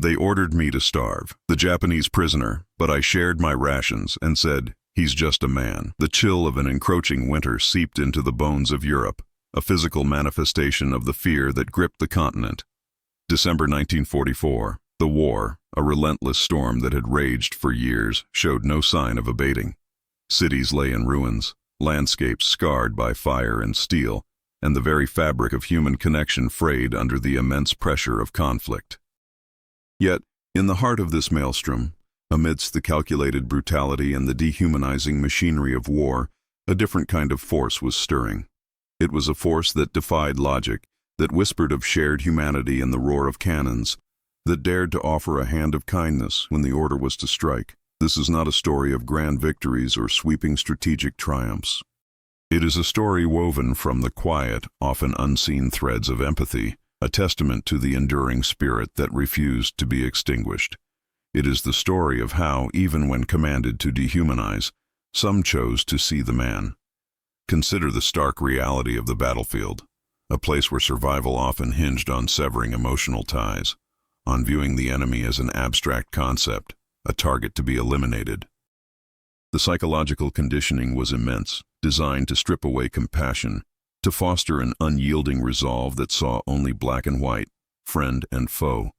They ordered me to starve, the Japanese prisoner, but I shared my rations and said, "He's just a man." The chill of an encroaching winter seeped into the bones of Europe, a physical manifestation of the fear that gripped the continent. December 1944, the war, a relentless storm that had raged for years, showed no sign of abating. Cities lay in ruins, landscapes scarred by fire and steel, and the very fabric of human connection frayed under the immense pressure of conflict. Yet, in the heart of this maelstrom, amidst the calculated brutality and the dehumanizing machinery of war, a different kind of force was stirring. It was a force that defied logic, that whispered of shared humanity in the roar of cannons, that dared to offer a hand of kindness when the order was to strike. This is not a story of grand victories or sweeping strategic triumphs. It is a story woven from the quiet, often unseen threads of empathy, a testament to the enduring spirit that refused to be extinguished. It is the story of how, even when commanded to dehumanize, some chose to see the man. Consider the stark reality of the battlefield, a place where survival often hinged on severing emotional ties, on viewing the enemy as an abstract concept, a target to be eliminated. The psychological conditioning was immense, designed to strip away compassion, to foster an unyielding resolve that saw only black and white, friend and foe.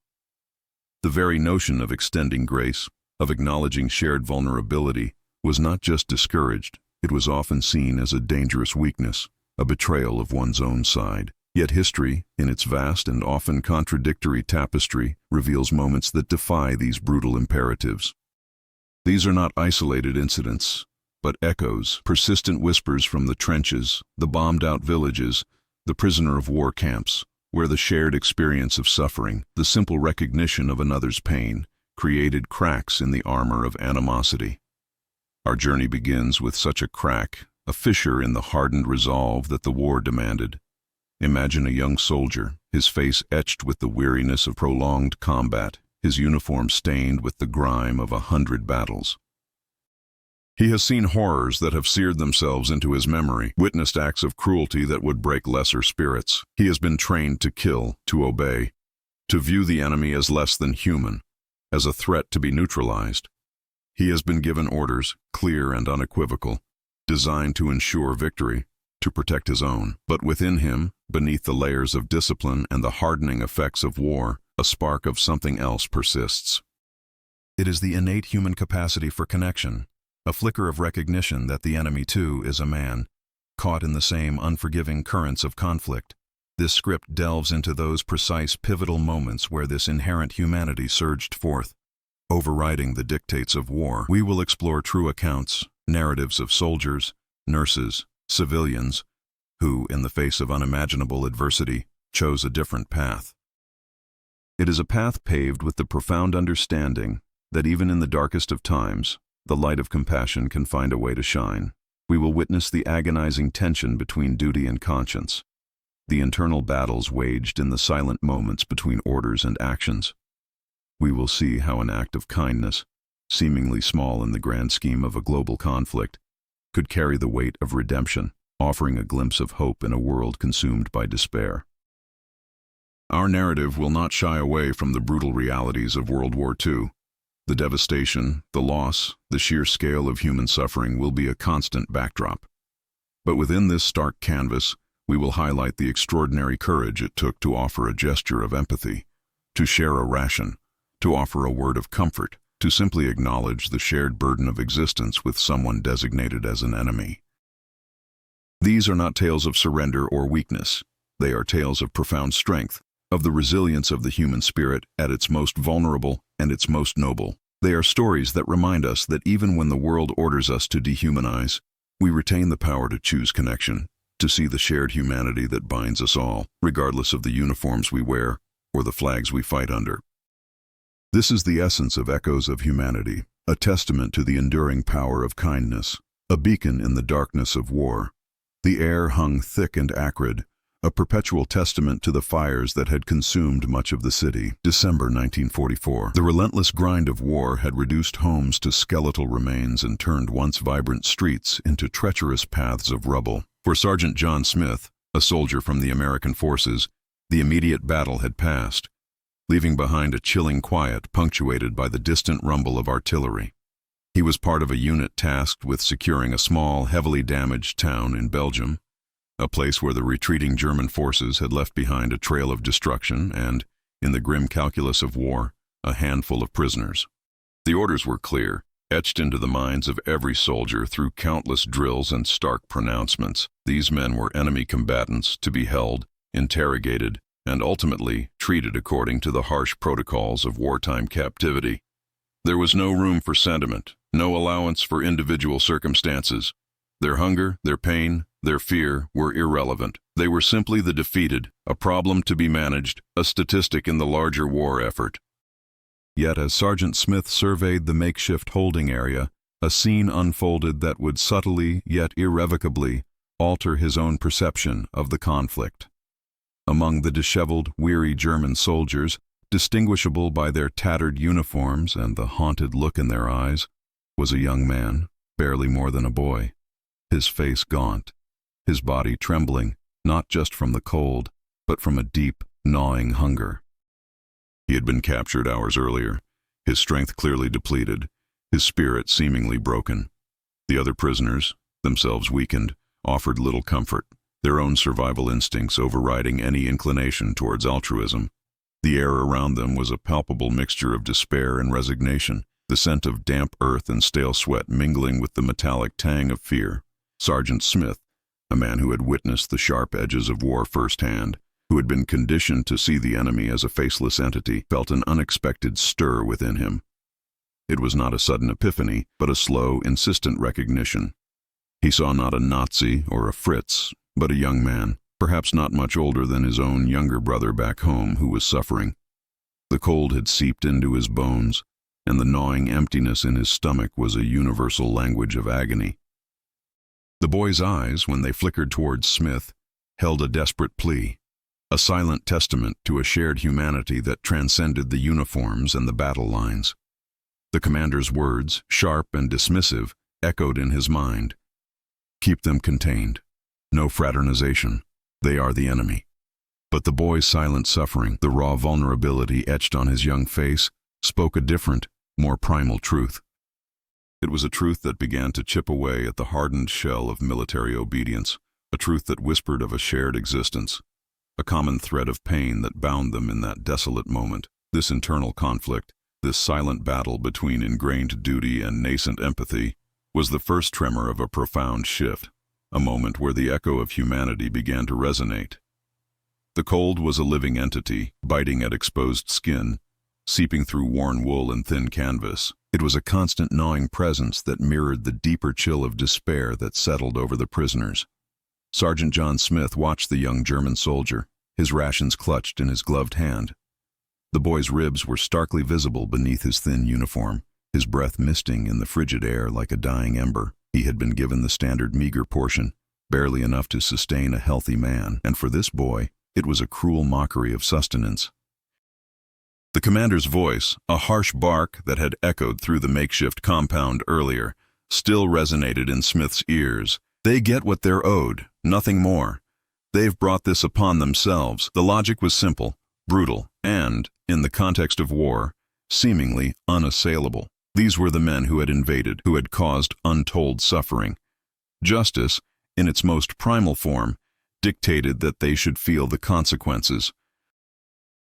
The very notion of extending grace, of acknowledging shared vulnerability, was not just discouraged, it was often seen as a dangerous weakness, a betrayal of one's own side. Yet history, in its vast and often contradictory tapestry, reveals moments that defy these brutal imperatives. These are not isolated incidents, but echoes, persistent whispers from the trenches, the bombed-out villages, the prisoner-of-war camps, where the shared experience of suffering, the simple recognition of another's pain, created cracks in the armor of animosity. Our journey begins with such a crack, a fissure in the hardened resolve that the war demanded. Imagine a young soldier, his face etched with the weariness of prolonged combat, his uniform stained with the grime of 100 battles. He has seen horrors that have seared themselves into his memory, witnessed acts of cruelty that would break lesser spirits. He has been trained to kill, to obey, to view the enemy as less than human, as a threat to be neutralized. He has been given orders, clear and unequivocal, designed to ensure victory, to protect his own. But within him, beneath the layers of discipline and the hardening effects of war, a spark of something else persists. It is the innate human capacity for connection, a flicker of recognition that the enemy too is a man, caught in the same unforgiving currents of conflict. This script delves into those precise pivotal moments where this inherent humanity surged forth. Overriding the dictates of war, we will explore true accounts, narratives of soldiers, nurses, civilians, who, in the face of unimaginable adversity, chose a different path. It is a path paved with the profound understanding that even in the darkest of times, the light of compassion can find a way to shine. We will witness the agonizing tension between duty and conscience, the internal battles waged in the silent moments between orders and actions. We will see how an act of kindness, seemingly small in the grand scheme of a global conflict, could carry the weight of redemption, offering a glimpse of hope in a world consumed by despair. Our narrative will not shy away from the brutal realities of World War II. The devastation, the loss, the sheer scale of human suffering will be a constant backdrop. But within this stark canvas, we will highlight the extraordinary courage it took to offer a gesture of empathy, to share a ration, to offer a word of comfort, to simply acknowledge the shared burden of existence with someone designated as an enemy. These are not tales of surrender or weakness. They are tales of profound strength, of the resilience of the human spirit at its most vulnerable and its most noble. They are stories that remind us that even when the world orders us to dehumanize, we retain the power to choose connection, to see the shared humanity that binds us all, regardless of the uniforms we wear or the flags we fight under. This is the essence of Echoes of Humanity, a testament to the enduring power of kindness, a beacon in the darkness of war. The air hung thick and acrid, a perpetual testament to the fires that had consumed much of the city. December 1944. The relentless grind of war had reduced homes to skeletal remains and turned once vibrant streets into treacherous paths of rubble. For Sergeant John Smith, a soldier from the American forces, the immediate battle had passed. leaving behind a chilling quiet punctuated by the distant rumble of artillery. He was part of a unit tasked with securing a small, heavily damaged town in Belgium, a place where the retreating German forces had left behind a trail of destruction and, in the grim calculus of war, a handful of prisoners. The orders were clear, etched into the minds of every soldier through countless drills and stark pronouncements. These men were enemy combatants to be held, interrogated, and ultimately treated according to the harsh protocols of wartime captivity. There was no room for sentiment, no allowance for individual circumstances. Their hunger, their pain, their fear were irrelevant. They were simply the defeated, a problem to be managed, a statistic in the larger war effort. Yet as Sergeant Smith surveyed the makeshift holding area, a scene unfolded that would subtly, yet irrevocably, alter his own perception of the conflict. Among the disheveled, weary German soldiers, distinguishable by their tattered uniforms and the haunted look in their eyes, was a young man, barely more than a boy, his face gaunt, his body trembling, not just from the cold, but from a deep, gnawing hunger. He had been captured hours earlier, his strength clearly depleted, his spirit seemingly broken. The other prisoners, themselves weakened, offered little comfort, their own survival instincts overriding any inclination towards altruism. The air around them was a palpable mixture of despair and resignation, the scent of damp earth and stale sweat mingling with the metallic tang of fear. Sergeant Smith, a man who had witnessed the sharp edges of war firsthand, who had been conditioned to see the enemy as a faceless entity, felt an unexpected stir within him. It was not a sudden epiphany, but a slow, insistent recognition. He saw not a Nazi or a Fritz, but a young man, perhaps not much older than his own younger brother back home, who was suffering. The cold had seeped into his bones, and the gnawing emptiness in his stomach was a universal language of agony. The boy's eyes, when they flickered towards Smith, held a desperate plea, a silent testament to a shared humanity that transcended the uniforms and the battle lines. The commander's words, sharp and dismissive, echoed in his mind. Keep them contained. No fraternization. They are the enemy. But the boy's silent suffering, the raw vulnerability etched on his young face, spoke a different, more primal truth. It was a truth that began to chip away at the hardened shell of military obedience, a truth that whispered of a shared existence, a common thread of pain that bound them in that desolate moment. This internal conflict, this silent battle between ingrained duty and nascent empathy, was the first tremor of a profound shift, a moment where the echo of humanity began to resonate. The cold was a living entity, biting at exposed skin, seeping through worn wool and thin canvas. It was a constant gnawing presence that mirrored the deeper chill of despair that settled over the prisoners. Sergeant John Smith watched the young German soldier, his rations clutched in his gloved hand. The boy's ribs were starkly visible beneath his thin uniform, his breath misting in the frigid air like a dying ember. He had been given the standard meager portion, barely enough to sustain a healthy man, and for this boy, it was a cruel mockery of sustenance. The commander's voice, a harsh bark that had echoed through the makeshift compound earlier, still resonated in Smith's ears. They get what they're owed, nothing more. They've brought this upon themselves. The logic was simple, brutal, and, in the context of war, seemingly unassailable. These were the men who had invaded, who had caused untold suffering. Justice, in its most primal form, dictated that they should feel the consequences.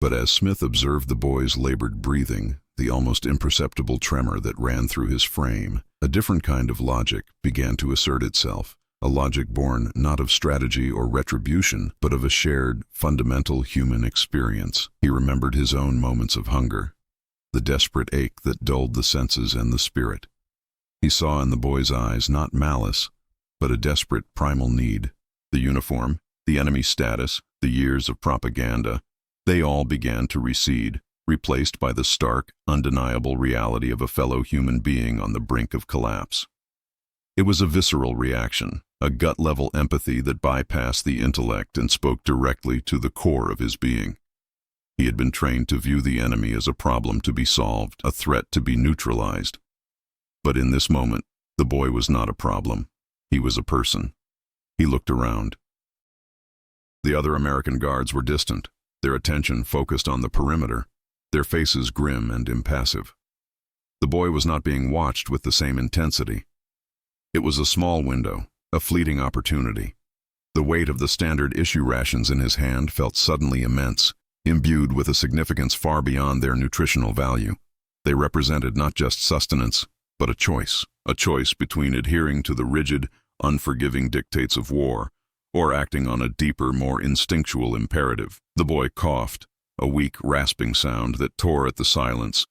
But as Smith observed the boy's labored breathing, the almost imperceptible tremor that ran through his frame, a different kind of logic began to assert itself, a logic born not of strategy or retribution, but of a shared, fundamental human experience. He remembered his own moments of hunger, the desperate ache that dulled the senses and the spirit. He saw in the boy's eyes not malice, but a desperate primal need. The uniform, the enemy status, the years of propaganda, they all began to recede, replaced by the stark, undeniable reality of a fellow human being on the brink of collapse. It was a visceral reaction, a gut-level empathy that bypassed the intellect and spoke directly to the core of his being. He had been trained to view the enemy as a problem to be solved, a threat to be neutralized. But in this moment, the boy was not a problem. He was a person. He looked around. The other American guards were distant, their attention focused on the perimeter. their faces grim and impassive. The boy was not being watched with the same intensity. It was a small window, a fleeting opportunity. The weight of the standard issue rations in his hand felt suddenly immense, imbued with a significance far beyond their nutritional value. They represented not just sustenance, but a choice between adhering to the rigid, unforgiving dictates of war, or acting on a deeper, more instinctual imperative. The boy coughed, a weak, rasping sound that tore at the silence.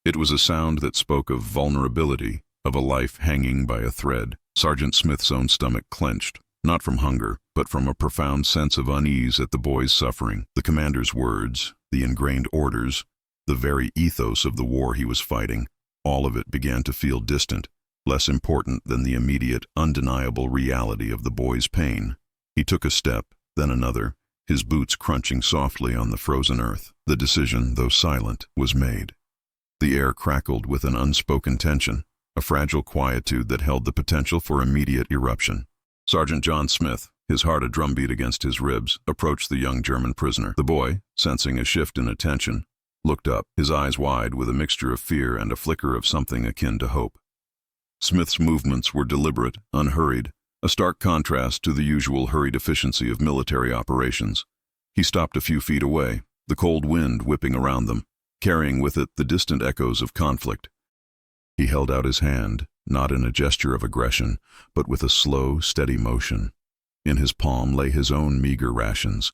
It was a sound that spoke of vulnerability, of a life hanging by a thread. Sergeant Smith's own stomach clenched, not from hunger, but from a profound sense of unease at the boy's suffering. The commander's words, the ingrained orders, the very ethos of the war he was fighting, all of it began to feel distant, less important than the immediate, undeniable reality of the boy's pain. He took a step, then another, his boots crunching softly on the frozen earth. The decision, though silent, was made. The air crackled with an unspoken tension, a fragile quietude that held the potential for immediate eruption. Sergeant John Smith, his heart a drumbeat against his ribs, approached the young German prisoner. The boy, sensing a shift in attention, looked up, his eyes wide with a mixture of fear and a flicker of something akin to hope. Smith's movements were deliberate, unhurried, a stark contrast to the usual hurried efficiency of military operations. He stopped a few feet away, the cold wind whipping around them, carrying with it the distant echoes of conflict. He held out his hand, not in a gesture of aggression, but with a slow, steady motion. In his palm lay his own meager rations,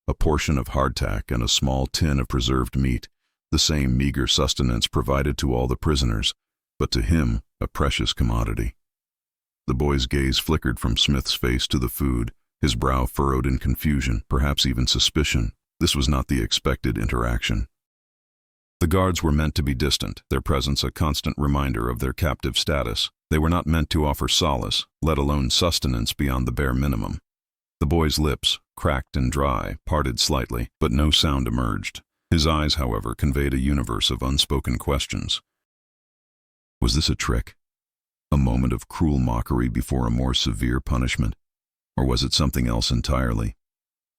a portion of hardtack and a small tin of preserved meat, the same meager sustenance provided to all the prisoners, but to him a precious commodity. The boy's gaze flickered from Smith's face to the food, his brow furrowed in confusion, perhaps even suspicion. This was not the expected interaction. The guards were meant to be distant, their presence a constant reminder of their captive status. They were not meant to offer solace, let alone sustenance beyond the bare minimum. The boy's lips, cracked and dry, parted slightly, but no sound emerged. His eyes, however, conveyed a universe of unspoken questions. Was this a trick? A moment of cruel mockery before a more severe punishment? Or was it something else entirely?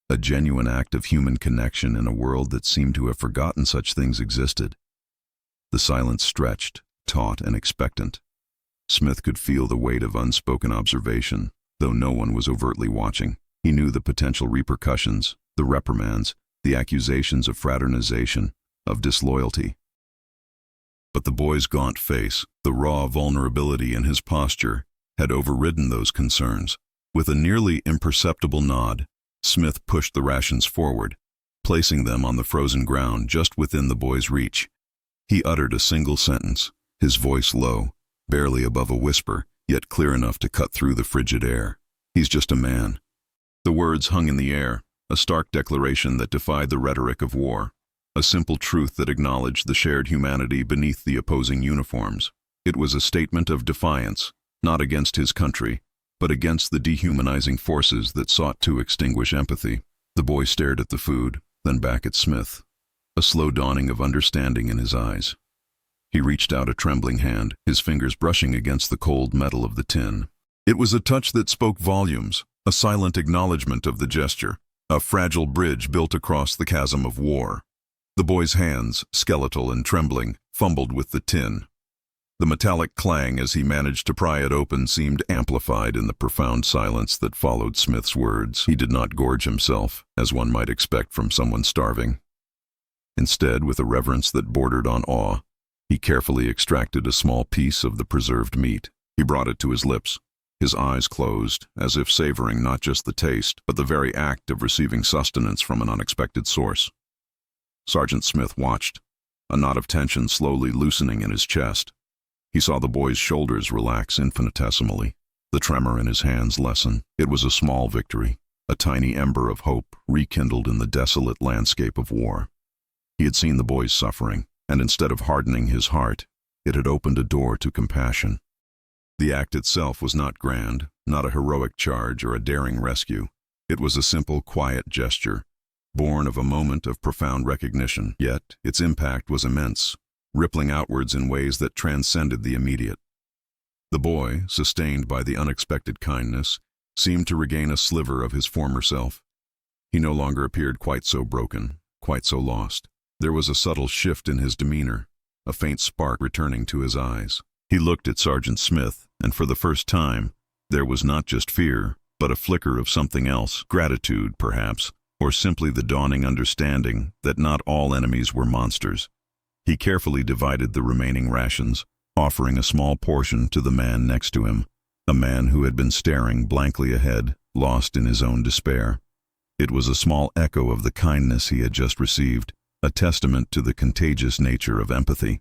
A genuine act of human connection in a world that seemed to have forgotten such things existed? The silence stretched, taut and expectant. Smith could feel the weight of unspoken observation, though no one was overtly watching. He knew the potential repercussions, the reprimands, the accusations of fraternization, of disloyalty. But the boy's gaunt face, the raw vulnerability in his posture, had overridden those concerns. With a nearly imperceptible nod, Smith pushed the rations forward, placing them on the frozen ground just within the boy's reach. He uttered a single sentence, his voice low, barely above a whisper, yet clear enough to cut through the frigid air. He's just a man. The words hung in the air, a stark declaration that defied the rhetoric of war, a simple truth that acknowledged the shared humanity beneath the opposing uniforms. It was a statement of defiance, not against his country, but against the dehumanizing forces that sought to extinguish empathy. The boy stared at the food, then back at Smith, a slow dawning of understanding in his eyes. He reached out a trembling hand, his fingers brushing against the cold metal of the tin. It was a touch that spoke volumes, a silent acknowledgement of the gesture, a fragile bridge built across the chasm of war. The boy's hands, skeletal and trembling, fumbled with the tin. The metallic clang as he managed to pry it open seemed amplified in the profound silence that followed Smith's words. He did not gorge himself, as one might expect from someone starving. Instead, with a reverence that bordered on awe, he carefully extracted a small piece of the preserved meat. He brought it to his lips, his eyes closed, as if savoring not just the taste, but the very act of receiving sustenance from an unexpected source. Sergeant Smith watched, a knot of tension slowly loosening in his chest. He saw the boy's shoulders relax infinitesimally, the tremor in his hands lessen. It was a small victory, a tiny ember of hope rekindled in the desolate landscape of war. He had seen the boy's suffering, and instead of hardening his heart, it had opened a door to compassion. The act itself was not grand, not a heroic charge or a daring rescue. It was a simple, quiet gesture, born of a moment of profound recognition. Yet its impact was immense, rippling outwards in ways that transcended the immediate. The boy, sustained by the unexpected kindness, seemed to regain a sliver of his former self. He no longer appeared quite so broken, quite so lost. There was a subtle shift in his demeanor, a faint spark returning to his eyes. He looked at Sergeant Smith, and for the first time, there was not just fear, but a flicker of something else, gratitude, perhaps, or simply the dawning understanding that not all enemies were monsters. He carefully divided the remaining rations, offering a small portion to the man next to him, a man who had been staring blankly ahead, lost in his own despair. It was a small echo of the kindness he had just received, a testament to the contagious nature of empathy.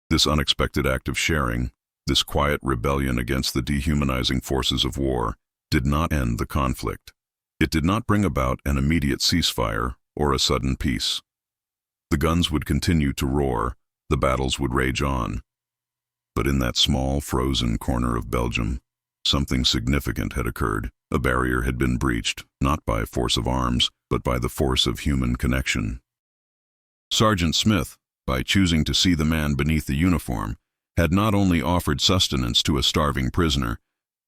This unexpected act of sharing, this quiet rebellion against the dehumanizing forces of war, did not end the conflict. It did not bring about an immediate ceasefire or a sudden peace. The guns would continue to roar, the battles would rage on. But in that small, frozen corner of Belgium, something significant had occurred. A barrier had been breached, not by force of arms, but by the force of human connection. Sergeant Smith, by choosing to see the man beneath the uniform, had not only offered sustenance to a starving prisoner,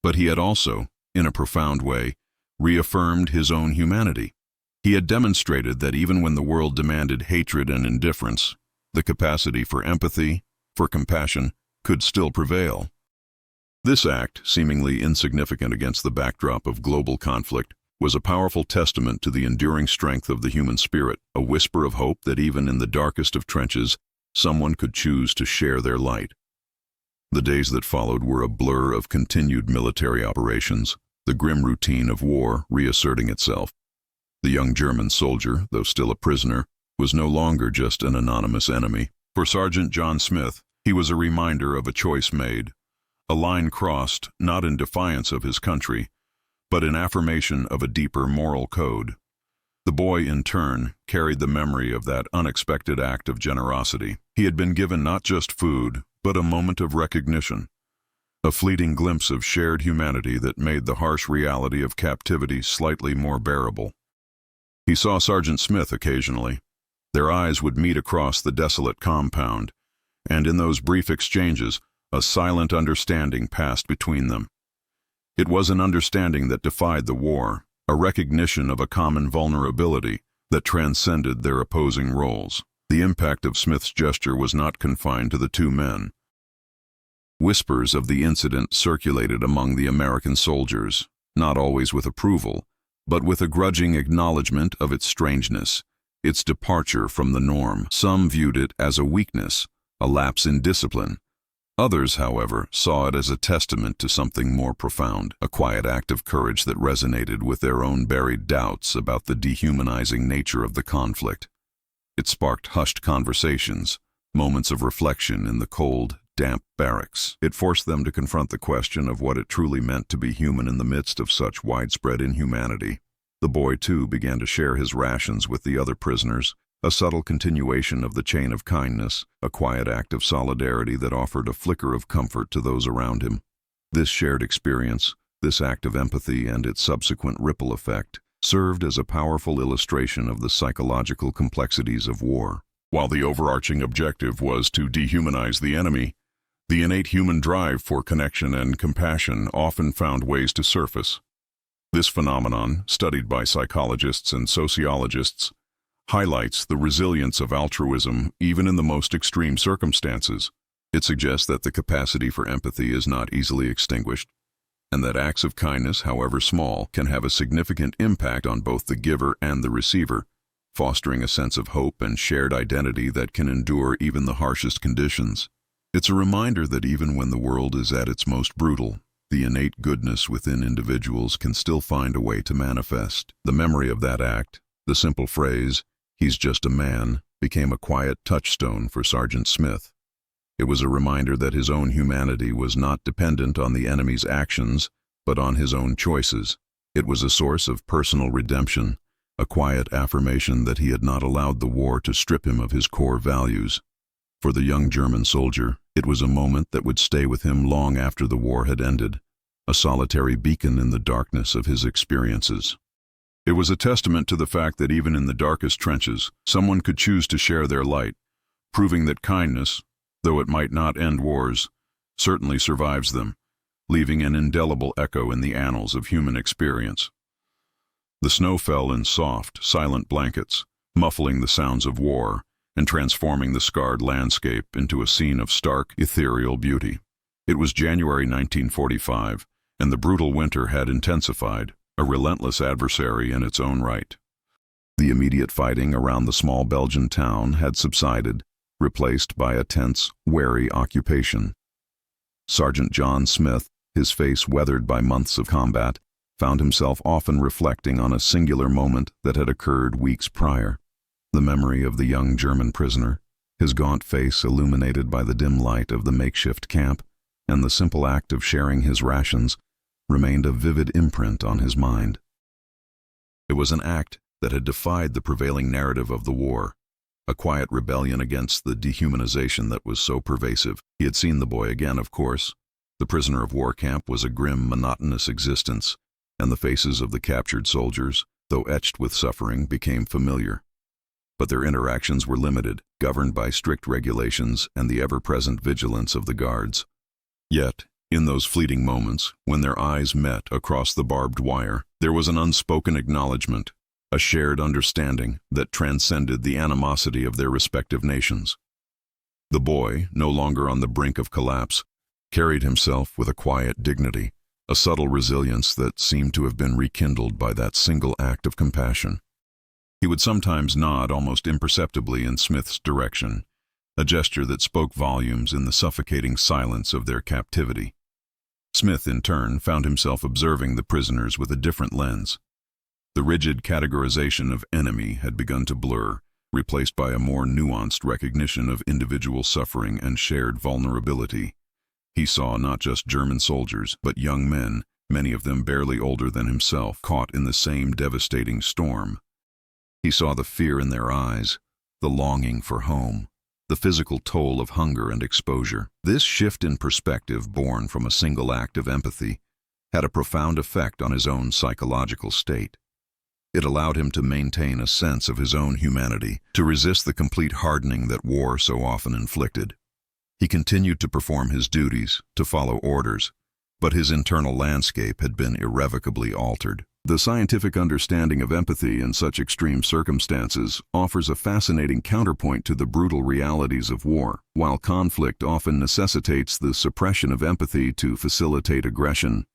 but he had also, in a profound way, reaffirmed his own humanity. He had demonstrated that even when the world demanded hatred and indifference, the capacity for empathy, for compassion, could still prevail. This act, seemingly insignificant against the backdrop of global conflict, was a powerful testament to the enduring strength of the human spirit, a whisper of hope that even in the darkest of trenches, someone could choose to share their light. The days that followed were a blur of continued military operations, the grim routine of war reasserting itself. The young German soldier, though still a prisoner, was no longer just an anonymous enemy. For Sergeant John Smith, he was a reminder of a choice made, a line crossed not in defiance of his country, but in affirmation of a deeper moral code. The boy, in turn, carried the memory of that unexpected act of generosity. He had been given not just food, but a moment of recognition, a fleeting glimpse of shared humanity that made the harsh reality of captivity slightly more bearable. He saw Sergeant Smith occasionally. Their eyes would meet across the desolate compound, and in those brief exchanges, a silent understanding passed between them. It was an understanding that defied the war, a recognition of a common vulnerability that transcended their opposing roles. The impact of Smith's gesture was not confined to the two men. Whispers of the incident circulated among the American soldiers, not always with approval, but with a grudging acknowledgement of its strangeness, its departure from the norm. Some viewed it as a weakness, a lapse in discipline. Others, however, saw it as a testament to something more profound, a quiet act of courage that resonated with their own buried doubts about the dehumanizing nature of the conflict. It sparked hushed conversations, moments of reflection in the cold, damp barracks. It forced them to confront the question of what it truly meant to be human in the midst of such widespread inhumanity. The boy, too, began to share his rations with the other prisoners, a subtle continuation of the chain of kindness, a quiet act of solidarity that offered a flicker of comfort to those around him. This shared experience, this act of empathy and its subsequent ripple effect, served as a powerful illustration of the psychological complexities of war. While the overarching objective was to dehumanize the enemy, the innate human drive for connection and compassion often found ways to surface. This phenomenon, studied by psychologists and sociologists, highlights the resilience of altruism even in the most extreme circumstances. It suggests that the capacity for empathy is not easily extinguished, and that acts of kindness, however small, can have a significant impact on both the giver and the receiver, fostering a sense of hope and shared identity that can endure even the harshest conditions. It's a reminder that even when the world is at its most brutal, the innate goodness within individuals can still find a way to manifest. The memory of that act, the simple phrase, "He's just a man," became a quiet touchstone for Sergeant Smith. It was a reminder that his own humanity was not dependent on the enemy's actions, but on his own choices. It was a source of personal redemption, a quiet affirmation that he had not allowed the war to strip him of his core values. For the young German soldier, it was a moment that would stay with him long after the war had ended, a solitary beacon in the darkness of his experiences. It was a testament to the fact that even in the darkest trenches, someone could choose to share their light, proving that kindness, though it might not end wars, certainly survives them, leaving an indelible echo in the annals of human experience. The snow fell in soft, silent blankets, muffling the sounds of war, and transforming the scarred landscape into a scene of stark, ethereal beauty. It was January 1945, and the brutal winter had intensified, a relentless adversary in its own right. The immediate fighting around the small Belgian town had subsided, replaced by a tense, wary occupation. Sergeant John Smith, his face weathered by months of combat, found himself often reflecting on a singular moment that had occurred weeks prior. The memory of the young German prisoner, his gaunt face illuminated by the dim light of the makeshift camp, and the simple act of sharing his rations, remained a vivid imprint on his mind. It was an act that had defied the prevailing narrative of the war, a quiet rebellion against the dehumanization that was so pervasive. He had seen the boy again, of course. The prisoner of war camp was a grim, monotonous existence, and the faces of the captured soldiers, though etched with suffering, became familiar. But their interactions were limited, governed by strict regulations and the ever-present vigilance of the guards. Yet, in those fleeting moments, when their eyes met across the barbed wire, there was an unspoken acknowledgement, a shared understanding that transcended the animosity of their respective nations. The boy, no longer on the brink of collapse, carried himself with a quiet dignity, a subtle resilience that seemed to have been rekindled by that single act of compassion. He would sometimes nod almost imperceptibly in Smith's direction, a gesture that spoke volumes in the suffocating silence of their captivity. Smith, in turn, found himself observing the prisoners with a different lens. The rigid categorization of enemy had begun to blur, replaced by a more nuanced recognition of individual suffering and shared vulnerability. He saw not just German soldiers, but young men, many of them barely older than himself, caught in the same devastating storm. He saw the fear in their eyes, the longing for home, the physical toll of hunger and exposure. This shift in perspective, born from a single act of empathy, had a profound effect on his own psychological state. It allowed him to maintain a sense of his own humanity, to resist the complete hardening that war so often inflicted. He continued to perform his duties, to follow orders, but his internal landscape had been irrevocably altered. The scientific understanding of empathy in such extreme circumstances offers a fascinating counterpoint to the brutal realities of war. While conflict often necessitates the suppression of empathy to facilitate aggression,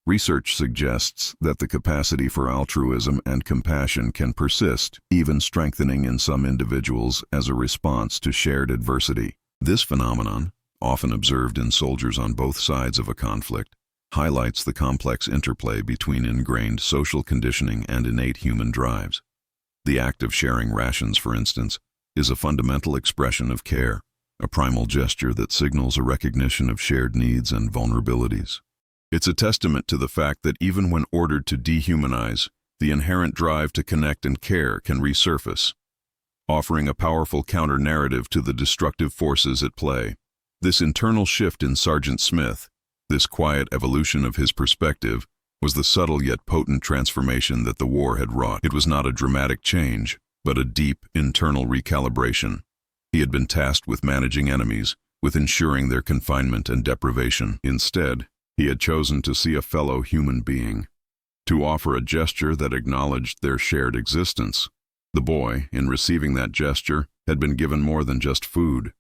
research suggests that the capacity for altruism and compassion can persist, even strengthening in some individuals as a response to shared adversity. This phenomenon, often observed in soldiers on both sides of a conflict, highlights the complex interplay between ingrained social conditioning and innate human drives. The act of sharing rations, for instance, is a fundamental expression of care, a primal gesture that signals a recognition of shared needs and vulnerabilities. It's a testament to the fact that even when ordered to dehumanize, the inherent drive to connect and care can resurface, offering a powerful counter-narrative to the destructive forces at play. This internal shift in Sergeant Smith, this quiet evolution of his perspective, was the subtle yet potent transformation that the war had wrought. It was not a dramatic change, but a deep, internal recalibration. He had been tasked with managing enemies, with ensuring their confinement and deprivation. Instead, he had chosen to see a fellow human being, to offer a gesture that acknowledged their shared existence. The boy, in receiving that gesture, had been given more than just food.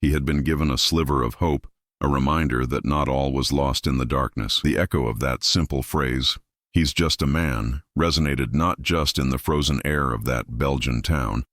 He had been given a sliver of hope, a reminder that not all was lost in the darkness. The echo of that simple phrase, "He's just a man," resonated not just in the frozen air of that Belgian town,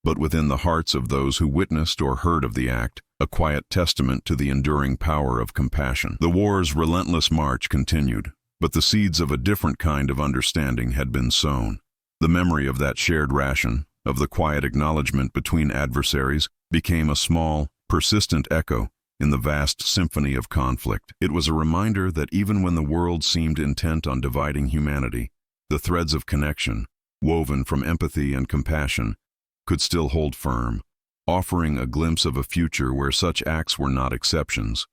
but within the hearts of those who witnessed or heard of the act, a quiet testament to the enduring power of compassion. The war's relentless march continued, but the seeds of a different kind of understanding had been sown. The memory of that shared ration, of the quiet acknowledgement between adversaries, became a small, persistent echo in the vast symphony of conflict. It was a reminder that even when the world seemed intent on dividing humanity, the threads of connection, woven from empathy and compassion, could still hold firm, offering a glimpse of a future where such acts were not exceptions,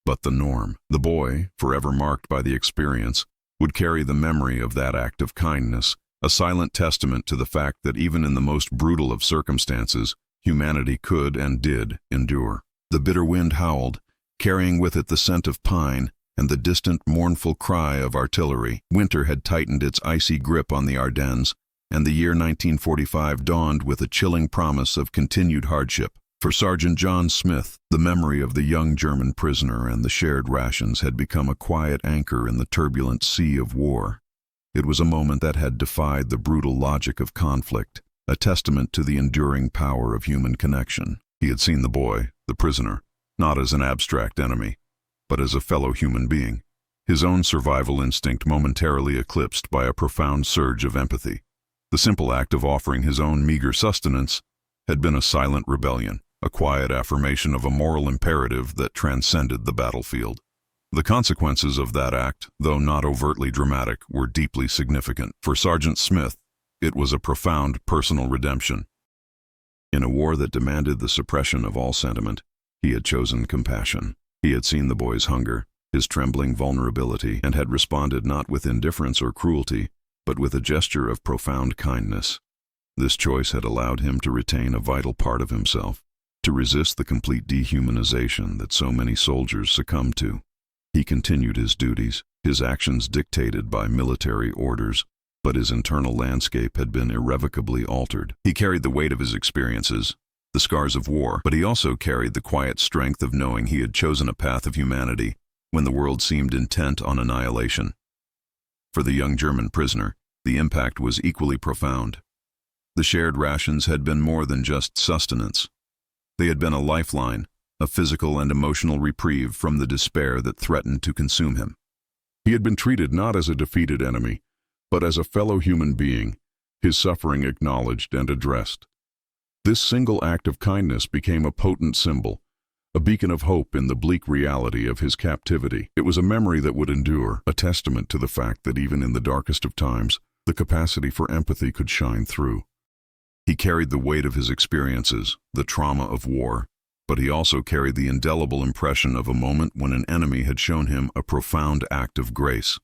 but the norm. The boy, forever marked by the experience, would carry the memory of that act of kindness, a silent testament to the fact that even in the most brutal of circumstances, humanity could and did endure. The bitter wind howled, carrying with it the scent of pine and the distant mournful cry of artillery. Winter had tightened its icy grip on the Ardennes, and the year 1945 dawned with a chilling promise of continued hardship. For Sergeant John Smith, the memory of the young German prisoner and the shared rations had become a quiet anchor in the turbulent sea of war. It was a moment that had defied the brutal logic of conflict, a testament to the enduring power of human connection. He had seen the boy, the prisoner, not as an abstract enemy, but as a fellow human being, his own survival instinct momentarily eclipsed by a profound surge of empathy. The simple act of offering his own meager sustenance had been a silent rebellion, a quiet affirmation of a moral imperative that transcended the battlefield. The consequences of that act, though not overtly dramatic, were deeply significant. For Sergeant Smith, it was a profound personal redemption. In a war that demanded the suppression of all sentiment, he had chosen compassion. He had seen the boy's hunger, his trembling vulnerability, and had responded not with indifference or cruelty, but with a gesture of profound kindness. This choice had allowed him to retain a vital part of himself, to resist the complete dehumanization that so many soldiers succumbed to. He continued his duties, his actions dictated by military orders, but his internal landscape had been irrevocably altered. He carried the weight of his experiences, the scars of war, but he also carried the quiet strength of knowing he had chosen a path of humanity when the world seemed intent on annihilation. For the young German prisoner, the impact was equally profound. The shared rations had been more than just sustenance. They had been a lifeline, a physical and emotional reprieve from the despair that threatened to consume him. He had been treated not as a defeated enemy, but as a fellow human being, his suffering acknowledged and addressed. This single act of kindness became a potent symbol, a beacon of hope in the bleak reality of his captivity. It was a memory that would endure, a testament to the fact that even in the darkest of times, the capacity for empathy could shine through. He carried the weight of his experiences, the trauma of war, but he also carried the indelible impression of a moment when an enemy had shown him a profound act of grace.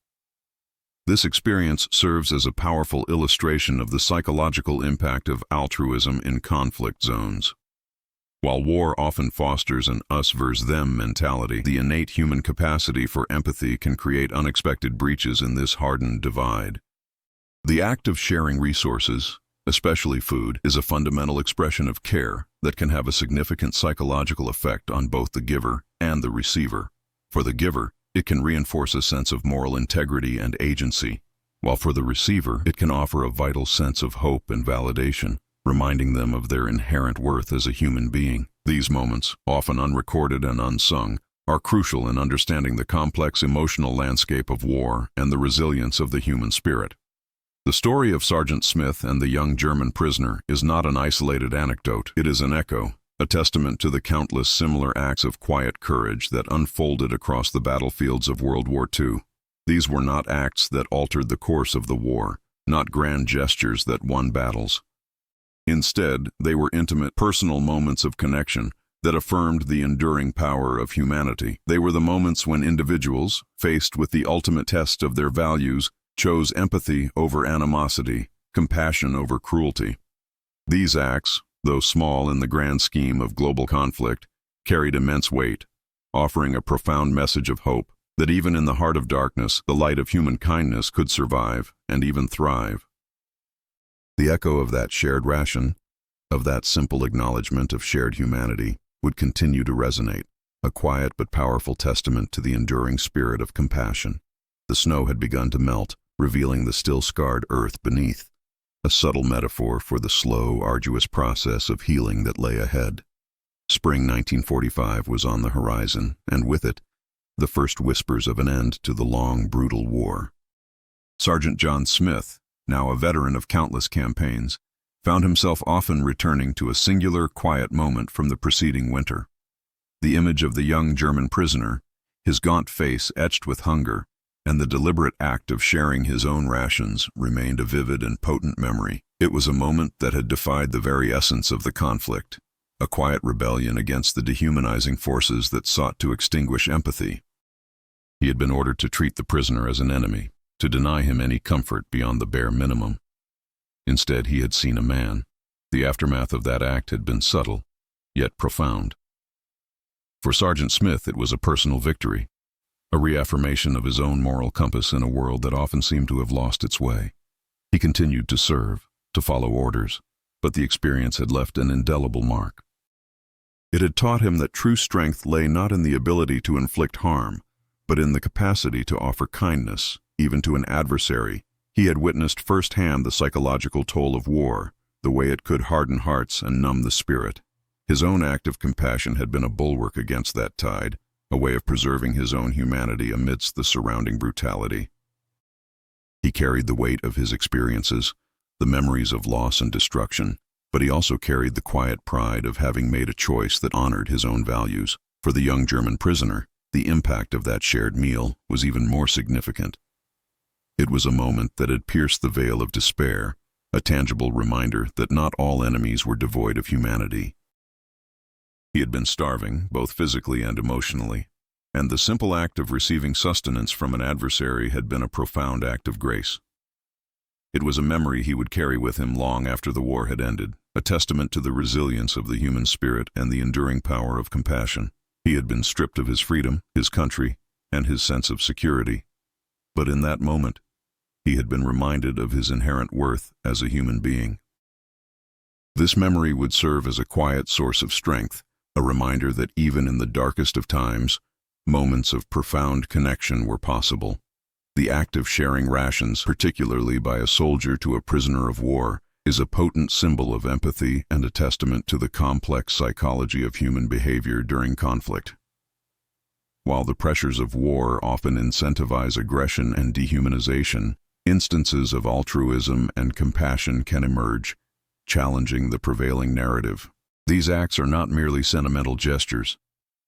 This experience serves as a powerful illustration of the psychological impact of altruism in conflict zones. While war often fosters an us versus them mentality, the innate human capacity for empathy can create unexpected breaches in this hardened divide. The act of sharing resources, especially food, is a fundamental expression of care that can have a significant psychological effect on both the giver and the receiver. For the giver, it can reinforce a sense of moral integrity and agency, while for the receiver, it can offer a vital sense of hope and validation, reminding them of their inherent worth as a human being. These moments, often unrecorded and unsung, are crucial in understanding the complex emotional landscape of war and the resilience of the human spirit. The story of Sergeant Smith and the young German prisoner is not an isolated anecdote. It is an echo, a testament to the countless similar acts of quiet courage that unfolded across the battlefields of World War II. These were not acts that altered the course of the war, not grand gestures that won battles. Instead, they were intimate, personal moments of connection that affirmed the enduring power of humanity. They were the moments when individuals, faced with the ultimate test of their values, chose empathy over animosity, compassion over cruelty. These acts, though small in the grand scheme of global conflict, carried immense weight, offering a profound message of hope that even in the heart of darkness, the light of human kindness could survive and even thrive. The echo of that shared ration, of that simple acknowledgement of shared humanity, would continue to resonate, a quiet but powerful testament to the enduring spirit of compassion. The snow had begun to melt, revealing the still scarred earth beneath, a subtle metaphor for the slow, arduous process of healing that lay ahead. Spring 1945 was on the horizon, and with it, the first whispers of an end to the long, brutal war. Sergeant John Smith, now a veteran of countless campaigns, found himself often returning to a singular, quiet moment from the preceding winter. The image of the young German prisoner, his gaunt face etched with hunger, and the deliberate act of sharing his own rations remained a vivid and potent memory. It was a moment that had defied the very essence of the conflict, a quiet rebellion against the dehumanizing forces that sought to extinguish empathy. He had been ordered to treat the prisoner as an enemy, to deny him any comfort beyond the bare minimum. Instead, he had seen a man. The aftermath of that act had been subtle, yet profound. For Sergeant Smith, it was a personal victory, a reaffirmation of his own moral compass in a world that often seemed to have lost its way. He continued to serve, to follow orders, but the experience had left an indelible mark. It had taught him that true strength lay not in the ability to inflict harm, but in the capacity to offer kindness, even to an adversary. He had witnessed firsthand the psychological toll of war, the way it could harden hearts and numb the spirit. His own act of compassion had been a bulwark against that tide, a way of preserving his own humanity amidst the surrounding brutality. He carried the weight of his experiences, the memories of loss and destruction, but he also carried the quiet pride of having made a choice that honored his own values. For the young German prisoner, the impact of that shared meal was even more significant. It was a moment that had pierced the veil of despair, a tangible reminder that not all enemies were devoid of humanity. He had been starving, both physically and emotionally, and the simple act of receiving sustenance from an adversary had been a profound act of grace. It was a memory he would carry with him long after the war had ended, a testament to the resilience of the human spirit and the enduring power of compassion. He had been stripped of his freedom, his country, and his sense of security. But in that moment, he had been reminded of his inherent worth as a human being. This memory would serve as a quiet source of strength, a reminder that even in the darkest of times, moments of profound connection were possible. The act of sharing rations, particularly by a soldier to a prisoner of war, is a potent symbol of empathy and a testament to the complex psychology of human behavior during conflict. While the pressures of war often incentivize aggression and dehumanization, instances of altruism and compassion can emerge, challenging the prevailing narrative. These acts are not merely sentimental gestures.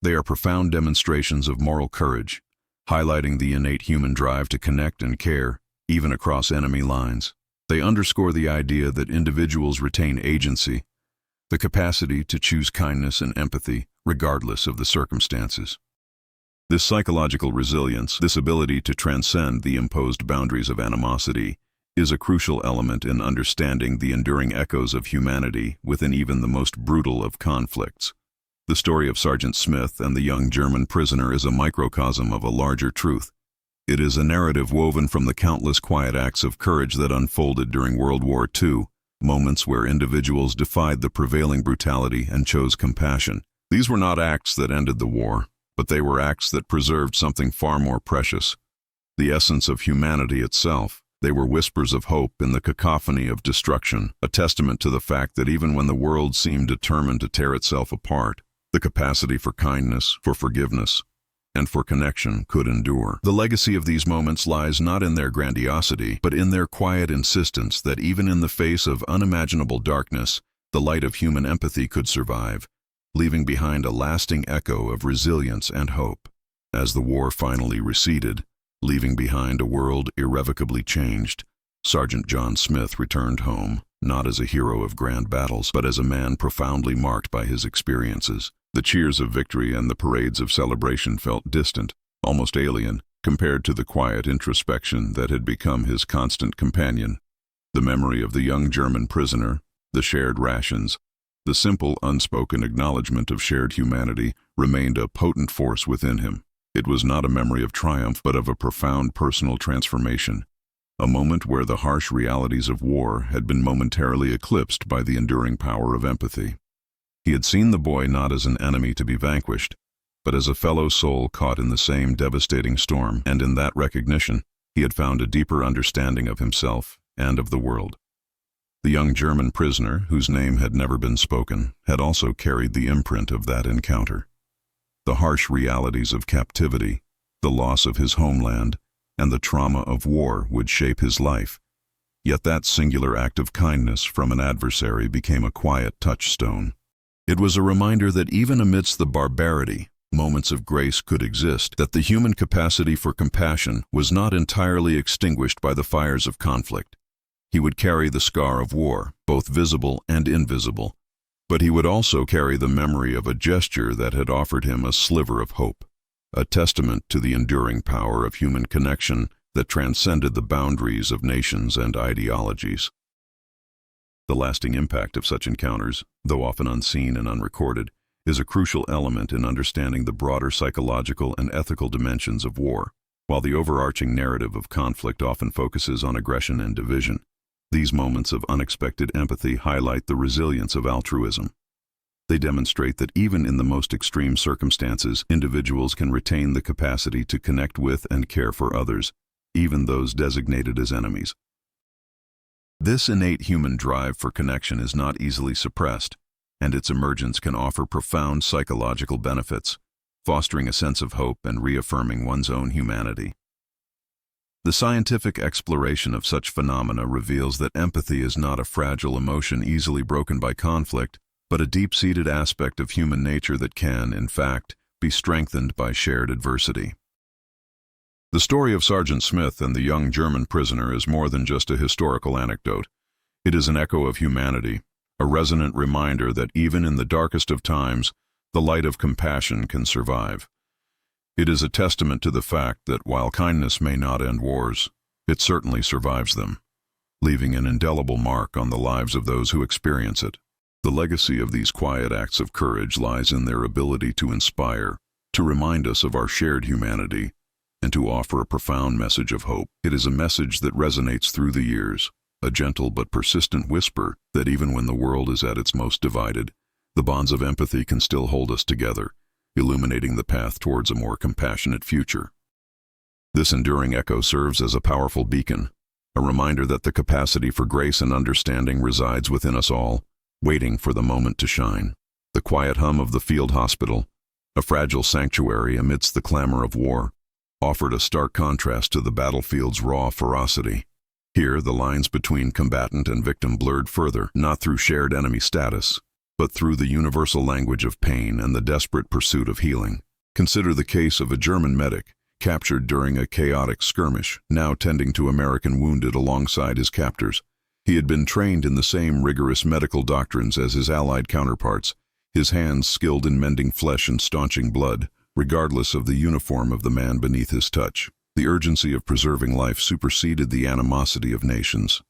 They are profound demonstrations of moral courage, highlighting the innate human drive to connect and care, even across enemy lines. They underscore the idea that individuals retain agency, the capacity to choose kindness and empathy, regardless of the circumstances. This psychological resilience, this ability to transcend the imposed boundaries of animosity, is a crucial element in understanding the enduring echoes of humanity within even the most brutal of conflicts. The story of Sergeant Smith and the young German prisoner is a microcosm of a larger truth. It is a narrative woven from the countless quiet acts of courage that unfolded during World War II, moments where individuals defied the prevailing brutality and chose compassion. These were not acts that ended the war, but they were acts that preserved something far more precious, the essence of humanity itself. They were whispers of hope in the cacophony of destruction, a testament to the fact that even when the world seemed determined to tear itself apart, the capacity for kindness, for forgiveness, and for connection could endure. The legacy of these moments lies not in their grandiosity, but in their quiet insistence that even in the face of unimaginable darkness, the light of human empathy could survive, leaving behind a lasting echo of resilience and hope. As the war finally receded, leaving behind a world irrevocably changed, Sergeant John Smith returned home, not as a hero of grand battles, but as a man profoundly marked by his experiences. The cheers of victory and the parades of celebration felt distant, almost alien, compared to the quiet introspection that had become his constant companion. The memory of the young German prisoner, the shared rations, the simple unspoken acknowledgement of shared humanity remained a potent force within him. It was not a memory of triumph, but of a profound personal transformation, a moment where the harsh realities of war had been momentarily eclipsed by the enduring power of empathy. He had seen the boy not as an enemy to be vanquished, but as a fellow soul caught in the same devastating storm, and in that recognition, he had found a deeper understanding of himself and of the world. The young German prisoner, whose name had never been spoken, had also carried the imprint of that encounter. The harsh realities of captivity, the loss of his homeland, and the trauma of war would shape his life. Yet that singular act of kindness from an adversary became a quiet touchstone. It was a reminder that even amidst the barbarity, moments of grace could exist, that the human capacity for compassion was not entirely extinguished by the fires of conflict. He would carry the scar of war, both visible and invisible, but he would also carry the memory of a gesture that had offered him a sliver of hope, a testament to the enduring power of human connection that transcended the boundaries of nations and ideologies. The lasting impact of such encounters, though often unseen and unrecorded, is a crucial element in understanding the broader psychological and ethical dimensions of war. While the overarching narrative of conflict often focuses on aggression and division, These moments of unexpected empathy highlight the resilience of altruism. They demonstrate that even in the most extreme circumstances, individuals can retain the capacity to connect with and care for others, even those designated as enemies. This innate human drive for connection is not easily suppressed, and its emergence can offer profound psychological benefits, fostering a sense of hope and reaffirming one's own humanity. The scientific exploration of such phenomena reveals that empathy is not a fragile emotion easily broken by conflict, but a deep-seated aspect of human nature that can, in fact, be strengthened by shared adversity. The story of Sergeant Smith and the young German prisoner is more than just a historical anecdote. It is an echo of humanity, a resonant reminder that even in the darkest of times, the light of compassion can survive. It is a testament to the fact that while kindness may not end wars, it certainly survives them, leaving an indelible mark on the lives of those who experience it. The legacy of these quiet acts of courage lies in their ability to inspire, to remind us of our shared humanity, and to offer a profound message of hope. It is a message that resonates through the years, a gentle but persistent whisper that even when the world is at its most divided, the bonds of empathy can still hold us together, illuminating the path towards a more compassionate future. This enduring echo serves as a powerful beacon, a reminder that the capacity for grace and understanding resides within us all, waiting for the moment to shine. The quiet hum of the field hospital, a fragile sanctuary amidst the clamor of war, offered a stark contrast to the battlefield's raw ferocity. Here, the lines between combatant and victim blurred further, not through shared enemy status, but through the universal language of pain and the desperate pursuit of healing. Consider the case of a German medic, captured during a chaotic skirmish, now tending to American wounded alongside his captors. He had been trained in the same rigorous medical doctrines as his Allied counterparts, his hands skilled in mending flesh and staunching blood, regardless of the uniform of the man beneath his touch. The urgency of preserving life superseded the animosity of nations.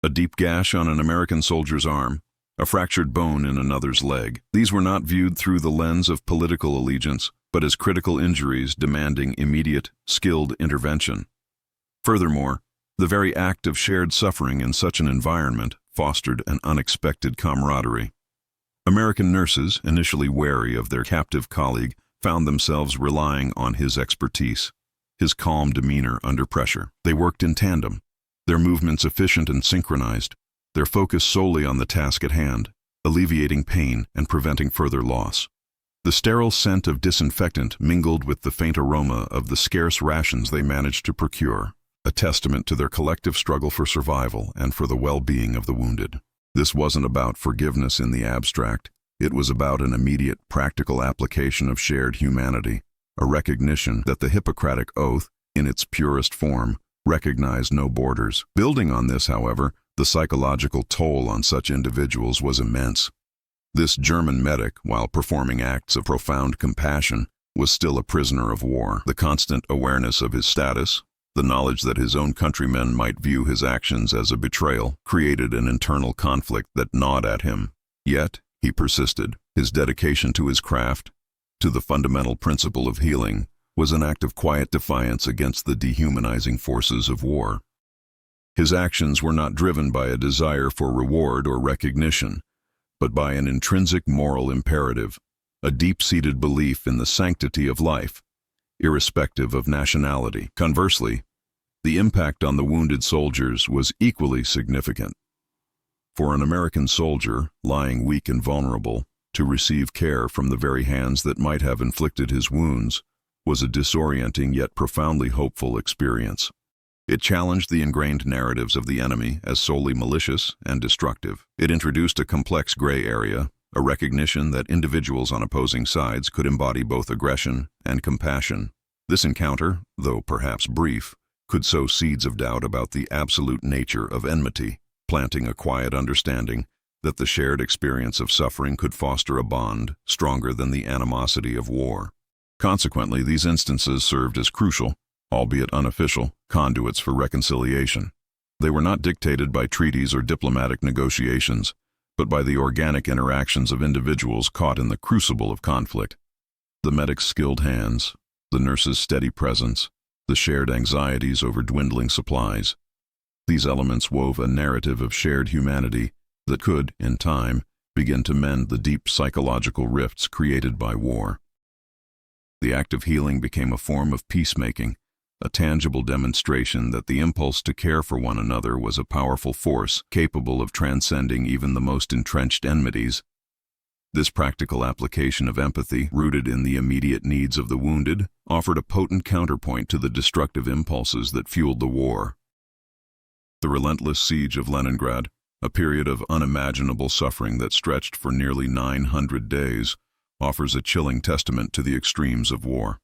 A deep gash on an American soldier's arm, a fractured bone in another's leg. These were not viewed through the lens of political allegiance, but as critical injuries demanding immediate, skilled intervention. Furthermore, the very act of shared suffering in such an environment fostered an unexpected camaraderie. American nurses, initially wary of their captive colleague, found themselves relying on his expertise, his calm demeanor under pressure. They worked in tandem, their movements efficient and synchronized, their focus solely on the task at hand, alleviating pain and preventing further loss. The sterile scent of disinfectant mingled with the faint aroma of the scarce rations they managed to procure, a testament to their collective struggle for survival and for the well-being of the wounded. This wasn't about forgiveness in the abstract. It was about an immediate, practical application of shared humanity, a recognition that the Hippocratic Oath, in its purest form, recognized no borders. Building on this, however, the psychological toll on such individuals was immense. This German medic, while performing acts of profound compassion, was still a prisoner of war. The constant awareness of his status, the knowledge that his own countrymen might view his actions as a betrayal, created an internal conflict that gnawed at him. Yet, he persisted. His dedication to his craft, to the fundamental principle of healing, was an act of quiet defiance against the dehumanizing forces of war. His actions were not driven by a desire for reward or recognition, but by an intrinsic moral imperative, a deep-seated belief in the sanctity of life, irrespective of nationality. Conversely, the impact on the wounded soldiers was equally significant. For an American soldier, lying weak and vulnerable, to receive care from the very hands that might have inflicted his wounds was a disorienting yet profoundly hopeful experience. It challenged the ingrained narratives of the enemy as solely malicious and destructive. It introduced a complex gray area, a recognition that individuals on opposing sides could embody both aggression and compassion. This encounter, though perhaps brief, could sow seeds of doubt about the absolute nature of enmity, planting a quiet understanding that the shared experience of suffering could foster a bond stronger than the animosity of war. Consequently, these instances served as crucial, albeit unofficial, conduits for reconciliation. They were not dictated by treaties or diplomatic negotiations, but by the organic interactions of individuals caught in the crucible of conflict. The medic's skilled hands, the nurse's steady presence, the shared anxieties over dwindling supplies. These elements wove a narrative of shared humanity that could, in time, begin to mend the deep psychological rifts created by war. The act of healing became a form of peacemaking, a tangible demonstration that the impulse to care for one another was a powerful force capable of transcending even the most entrenched enmities. This practical application of empathy, rooted in the immediate needs of the wounded, offered a potent counterpoint to the destructive impulses that fueled the war. The relentless siege of Leningrad, a period of unimaginable suffering that stretched for nearly 900 days, offers a chilling testament to the extremes of war.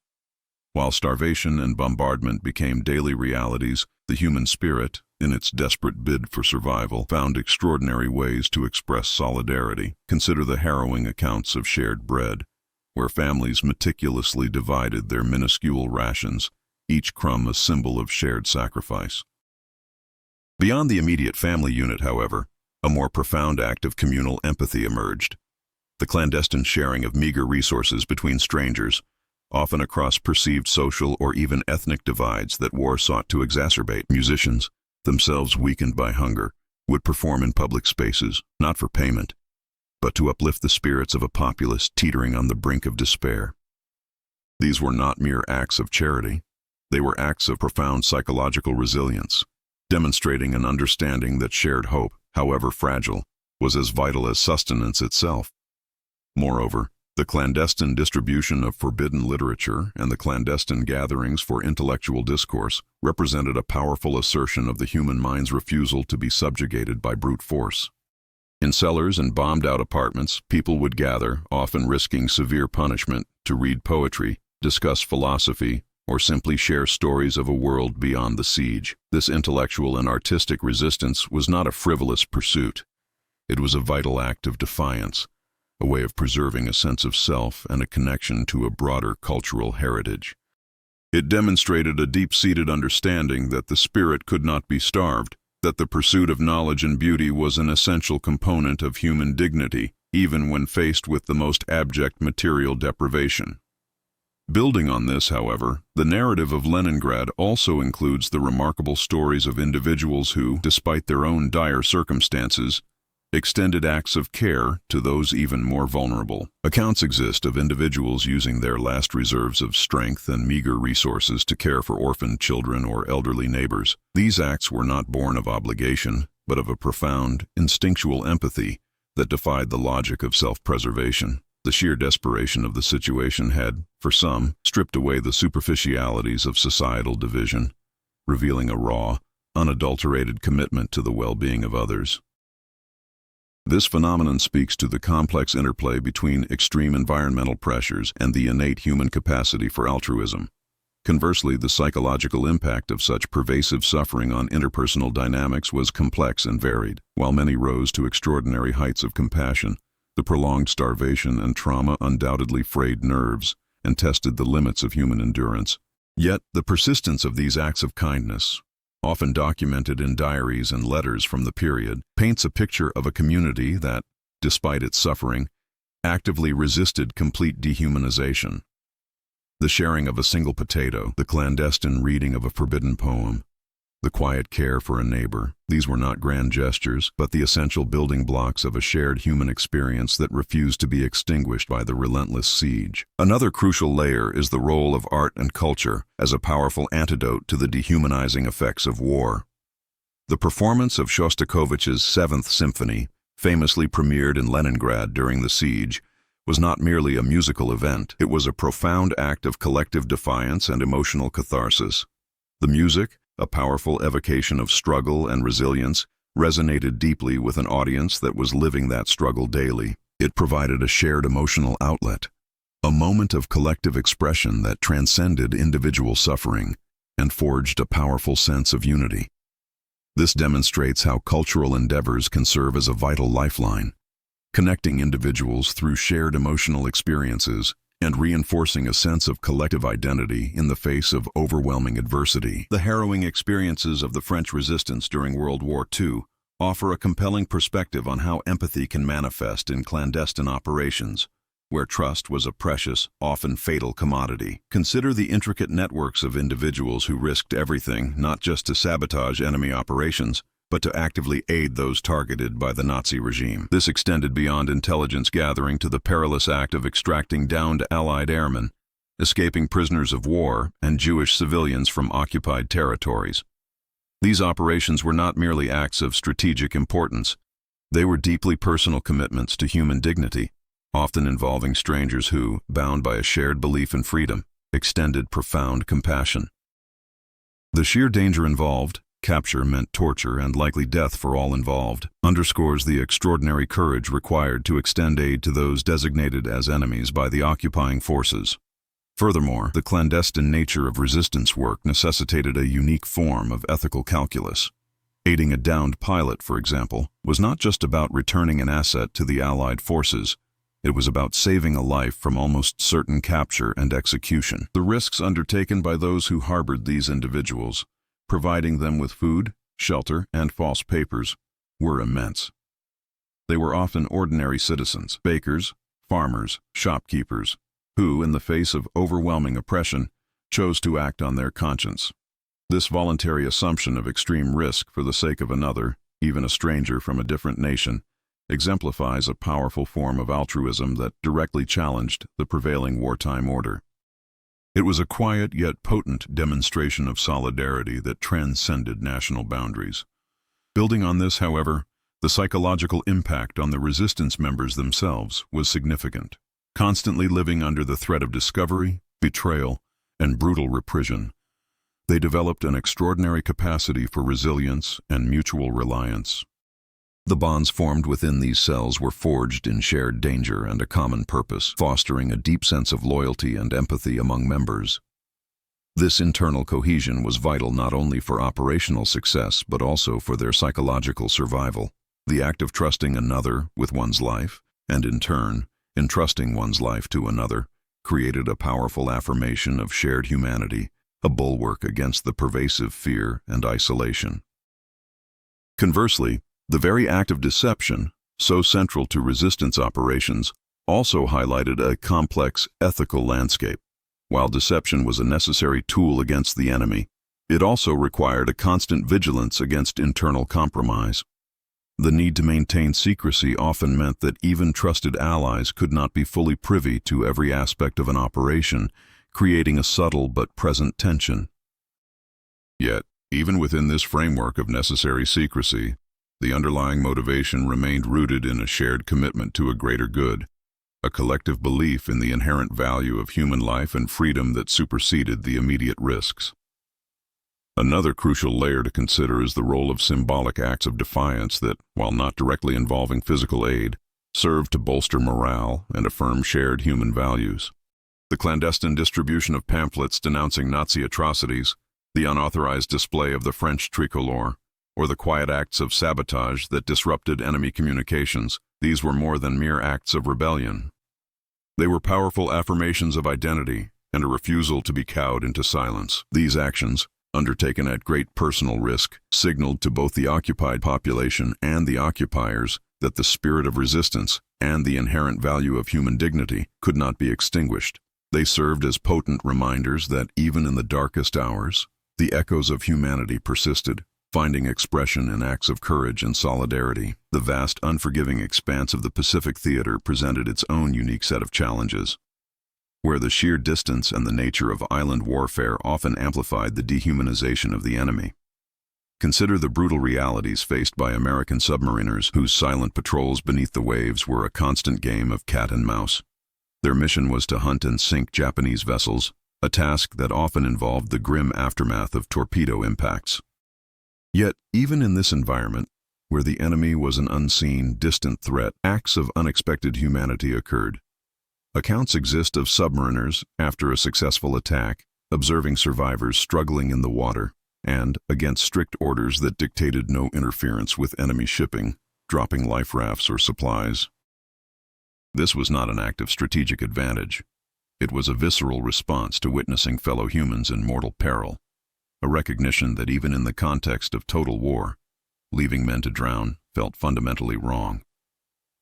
While starvation and bombardment became daily realities, the human spirit, in its desperate bid for survival, found extraordinary ways to express solidarity. Consider the harrowing accounts of shared bread, where families meticulously divided their minuscule rations, each crumb a symbol of shared sacrifice. Beyond the immediate family unit, however, a more profound act of communal empathy emerged. The clandestine sharing of meager resources between strangers, often across perceived social or even ethnic divides that war sought to exacerbate. Musicians, themselves weakened by hunger, would perform in public spaces, not for payment, but to uplift the spirits of a populace teetering on the brink of despair. These were not mere acts of charity. They were acts of profound psychological resilience, demonstrating an understanding that shared hope, however fragile, was as vital as sustenance itself. Moreover, the clandestine distribution of forbidden literature and the clandestine gatherings for intellectual discourse represented a powerful assertion of the human mind's refusal to be subjugated by brute force. In cellars and bombed-out apartments, people would gather, often risking severe punishment, to read poetry, discuss philosophy, or simply share stories of a world beyond the siege. This intellectual and artistic resistance was not a frivolous pursuit. It was a vital act of defiance, a way of preserving a sense of self and a connection to a broader cultural heritage. It demonstrated a deep-seated understanding that the spirit could not be starved, that the pursuit of knowledge and beauty was an essential component of human dignity, even when faced with the most abject material deprivation. Building on this, however, the narrative of Leningrad also includes the remarkable stories of individuals who, despite their own dire circumstances, extended acts of care to those even more vulnerable. Accounts exist of individuals using their last reserves of strength and meager resources to care for orphaned children or elderly neighbors. These acts were not born of obligation, but of a profound, instinctual empathy that defied the logic of self-preservation. The sheer desperation of the situation had, for some, stripped away the superficialities of societal division, revealing a raw, unadulterated commitment to the well-being of others. This phenomenon speaks to the complex interplay between extreme environmental pressures and the innate human capacity for altruism. Conversely, the psychological impact of such pervasive suffering on interpersonal dynamics was complex and varied. While many rose to extraordinary heights of compassion, the prolonged starvation and trauma undoubtedly frayed nerves and tested the limits of human endurance. Yet, the persistence of these acts of kindness, often documented in diaries and letters from the period, paints a picture of a community that, despite its suffering, actively resisted complete dehumanization. The sharing of a single potato, the clandestine reading of a forbidden poem, the quiet care for a neighbor, these were not grand gestures, but the essential building blocks of a shared human experience that refused to be extinguished by the relentless siege. Another crucial layer is the role of art and culture as a powerful antidote to the dehumanizing effects of war. The performance of Shostakovich's Seventh Symphony, famously premiered in Leningrad during the siege, was not merely a musical event. It was a profound act of collective defiance and emotional catharsis. The music, a powerful evocation of struggle and resilience, resonated deeply with an audience that was living that struggle daily. It provided a shared emotional outlet, a moment of collective expression that transcended individual suffering and forged a powerful sense of unity. This demonstrates how cultural endeavors can serve as a vital lifeline, connecting individuals through shared emotional experiences and reinforcing a sense of collective identity in the face of overwhelming adversity. The harrowing experiences of the French resistance during World War II offer a compelling perspective on how empathy can manifest in clandestine operations. where trust was a precious, often fatal commodity. Consider the intricate networks of individuals who risked everything not just to sabotage enemy operations, but to actively aid those targeted by the Nazi regime. This extended beyond intelligence gathering to the perilous act of extracting downed Allied airmen, escaping prisoners of war, and Jewish civilians from occupied territories. These operations were not merely acts of strategic importance. They were deeply personal commitments to human dignity, often involving strangers who, bound by a shared belief in freedom, extended profound compassion. The sheer danger involved, capture meant torture and likely death for all involved, underscores the extraordinary courage required to extend aid to those designated as enemies by the occupying forces. Furthermore, the clandestine nature of resistance work necessitated a unique form of ethical calculus. Aiding a downed pilot, for example, was not just about returning an asset to the Allied forces. It was about saving a life from almost certain capture and execution. The risks undertaken by those who harbored these individuals, providing them with food, shelter, and false papers, were immense. They were often ordinary citizens, bakers, farmers, shopkeepers, who, in the face of overwhelming oppression, chose to act on their conscience. This voluntary assumption of extreme risk for the sake of another, even a stranger from a different nation, exemplifies a powerful form of altruism that directly challenged the prevailing wartime order. It was a quiet yet potent demonstration of solidarity that transcended national boundaries. Building on this, however, the psychological impact on the resistance members themselves was significant. Constantly living under the threat of discovery, betrayal, and brutal repression, they developed an extraordinary capacity for resilience and mutual reliance. The bonds formed within these cells were forged in shared danger and a common purpose, fostering a deep sense of loyalty and empathy among members. This internal cohesion was vital not only for operational success but also for their psychological survival. The act of trusting another with one's life, and in turn, entrusting one's life to another, created a powerful affirmation of shared humanity, a bulwark against the pervasive fear and isolation. Conversely, the very act of deception, so central to resistance operations, also highlighted a complex ethical landscape. While deception was a necessary tool against the enemy, it also required a constant vigilance against internal compromise. The need to maintain secrecy often meant that even trusted allies could not be fully privy to every aspect of an operation, creating a subtle but present tension. Yet, even within this framework of necessary secrecy, the underlying motivation remained rooted in a shared commitment to a greater good, a collective belief in the inherent value of human life and freedom that superseded the immediate risks. Another crucial layer to consider is the role of symbolic acts of defiance that, while not directly involving physical aid, served to bolster morale and affirm shared human values. The clandestine distribution of pamphlets denouncing Nazi atrocities, the unauthorized display of the French tricolor, or the quiet acts of sabotage that disrupted enemy communications, these were more than mere acts of rebellion. They were powerful affirmations of identity and a refusal to be cowed into silence. These actions, undertaken at great personal risk, signaled to both the occupied population and the occupiers that the spirit of resistance and the inherent value of human dignity could not be extinguished. They served as potent reminders that even in the darkest hours, the echoes of humanity persisted, finding expression in acts of courage and solidarity. The vast, unforgiving expanse of the Pacific theater presented its own unique set of challenges, where the sheer distance and the nature of island warfare often amplified the dehumanization of the enemy. Consider the brutal realities faced by American submariners whose silent patrols beneath the waves were a constant game of cat and mouse. Their mission was to hunt and sink Japanese vessels, a task that often involved the grim aftermath of torpedo impacts. Yet, even in this environment, where the enemy was an unseen, distant threat, acts of unexpected humanity occurred. Accounts exist of submariners, after a successful attack, observing survivors struggling in the water, and, against strict orders that dictated no interference with enemy shipping, dropping life rafts or supplies. This was not an act of strategic advantage. It was a visceral response to witnessing fellow humans in mortal peril, a recognition that even in the context of total war, leaving men to drown felt fundamentally wrong.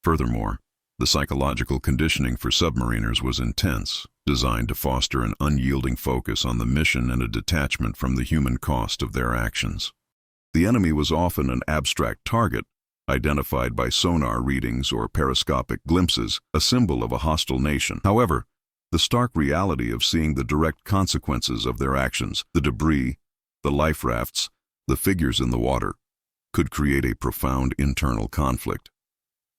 Furthermore, The psychological conditioning for submariners was intense, designed to foster an unyielding focus on the mission and a detachment from the human cost of their actions. The enemy was often an abstract target, identified by sonar readings or periscopic glimpses, a symbol of a hostile nation. However, the stark reality of seeing the direct consequences of their actions, the debris, the life rafts, the figures in the water, could create a profound internal conflict.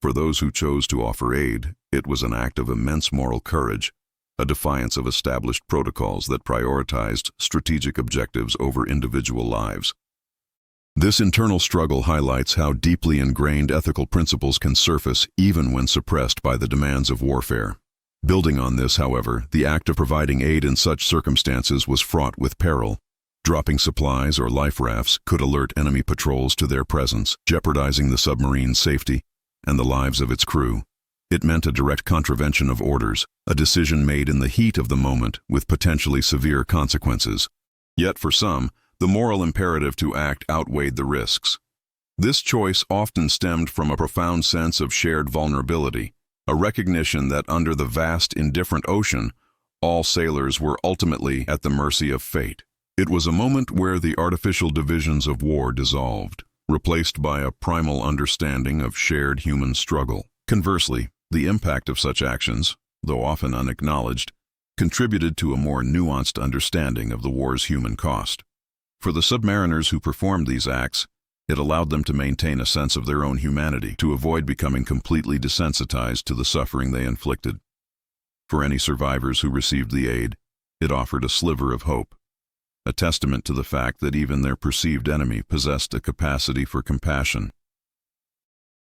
For those who chose to offer aid, it was an act of immense moral courage, a defiance of established protocols that prioritized strategic objectives over individual lives. This internal struggle highlights how deeply ingrained ethical principles can surface even when suppressed by the demands of warfare. Building on this, however, the act of providing aid in such circumstances was fraught with peril. Dropping supplies or life rafts could alert enemy patrols to their presence, jeopardizing the submarine's safety and the lives of its crew. It meant a direct contravention of orders, a decision made in the heat of the moment with potentially severe consequences. Yet for some, the moral imperative to act outweighed the risks. This choice often stemmed from a profound sense of shared vulnerability, a recognition that under the vast, indifferent ocean, all sailors were ultimately at the mercy of fate. It was a moment where the artificial divisions of war dissolved, replaced by a primal understanding of shared human struggle. Conversely, the impact of such actions, though often unacknowledged, contributed to a more nuanced understanding of the war's human cost. For the submariners who performed these acts, it allowed them to maintain a sense of their own humanity, to avoid becoming completely desensitized to the suffering they inflicted. For any survivors who received the aid, it offered a sliver of hope, a testament to the fact that even their perceived enemy possessed a capacity for compassion.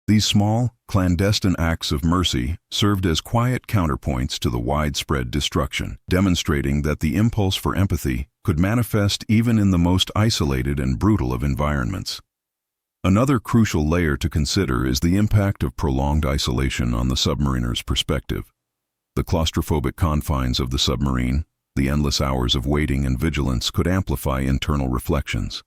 These small, clandestine acts of mercy served as quiet counterpoints to the widespread destruction, demonstrating that the impulse for empathy could manifest even in the most isolated and brutal of environments. Another crucial layer to consider is the impact of prolonged isolation on the submariner's perspective. The claustrophobic confines of the submarine, the endless hours of waiting and vigilance could amplify internal reflections.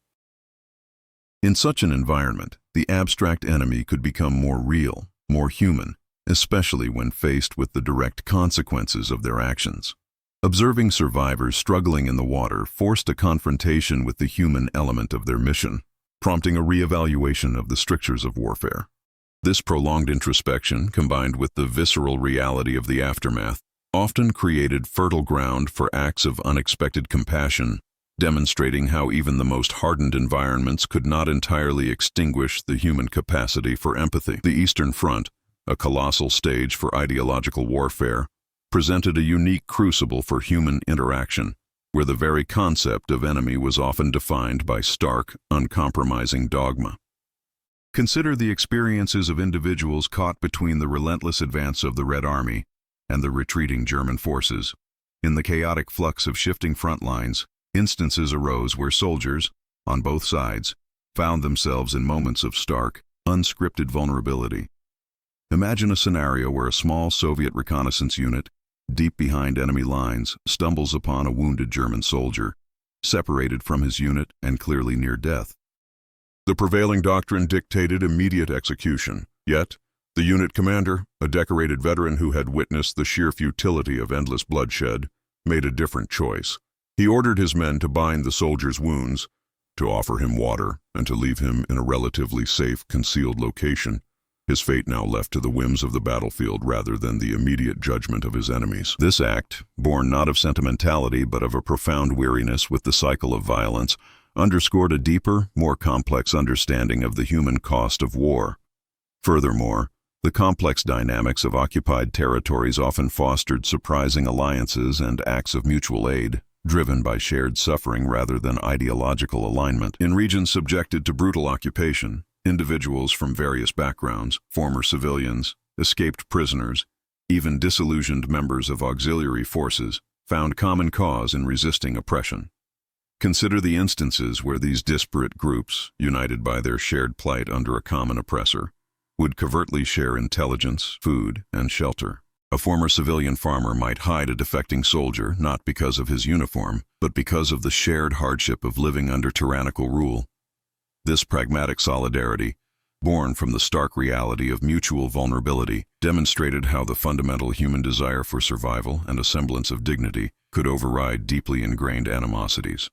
In such an environment, the abstract enemy could become more real, more human, especially when faced with the direct consequences of their actions. Observing survivors struggling in the water forced a confrontation with the human element of their mission, prompting a reevaluation of the strictures of warfare. This prolonged introspection, combined with the visceral reality of the aftermath, often created fertile ground for acts of unexpected compassion, demonstrating how even the most hardened environments could not entirely extinguish the human capacity for empathy. The Eastern Front, a colossal stage for ideological warfare, presented a unique crucible for human interaction, where the very concept of enemy was often defined by stark, uncompromising dogma. Consider the experiences of individuals caught between the relentless advance of the Red Army and the retreating German forces. In the chaotic flux of shifting front lines, instances arose where soldiers, on both sides, found themselves in moments of stark, unscripted vulnerability. Imagine a scenario where a small Soviet reconnaissance unit, deep behind enemy lines, stumbles upon a wounded German soldier, separated from his unit and clearly near death. The prevailing doctrine dictated immediate execution, yet the unit commander, a decorated veteran who had witnessed the sheer futility of endless bloodshed, made a different choice. He ordered his men to bind the soldier's wounds, to offer him water, and to leave him in a relatively safe, concealed location, his fate now left to the whims of the battlefield rather than the immediate judgment of his enemies. This act, born not of sentimentality but of a profound weariness with the cycle of violence, underscored a deeper, more complex understanding of the human cost of war. Furthermore, the complex dynamics of occupied territories often fostered surprising alliances and acts of mutual aid, driven by shared suffering rather than ideological alignment. In regions subjected to brutal occupation, individuals from various backgrounds, former civilians, escaped prisoners, even disillusioned members of auxiliary forces, found common cause in resisting oppression. Consider the instances where these disparate groups, united by their shared plight under a common oppressor, would covertly share intelligence, food, and shelter. A former civilian farmer might hide a defecting soldier not because of his uniform, but because of the shared hardship of living under tyrannical rule. This pragmatic solidarity, born from the stark reality of mutual vulnerability, demonstrated how the fundamental human desire for survival and a semblance of dignity could override deeply ingrained animosities.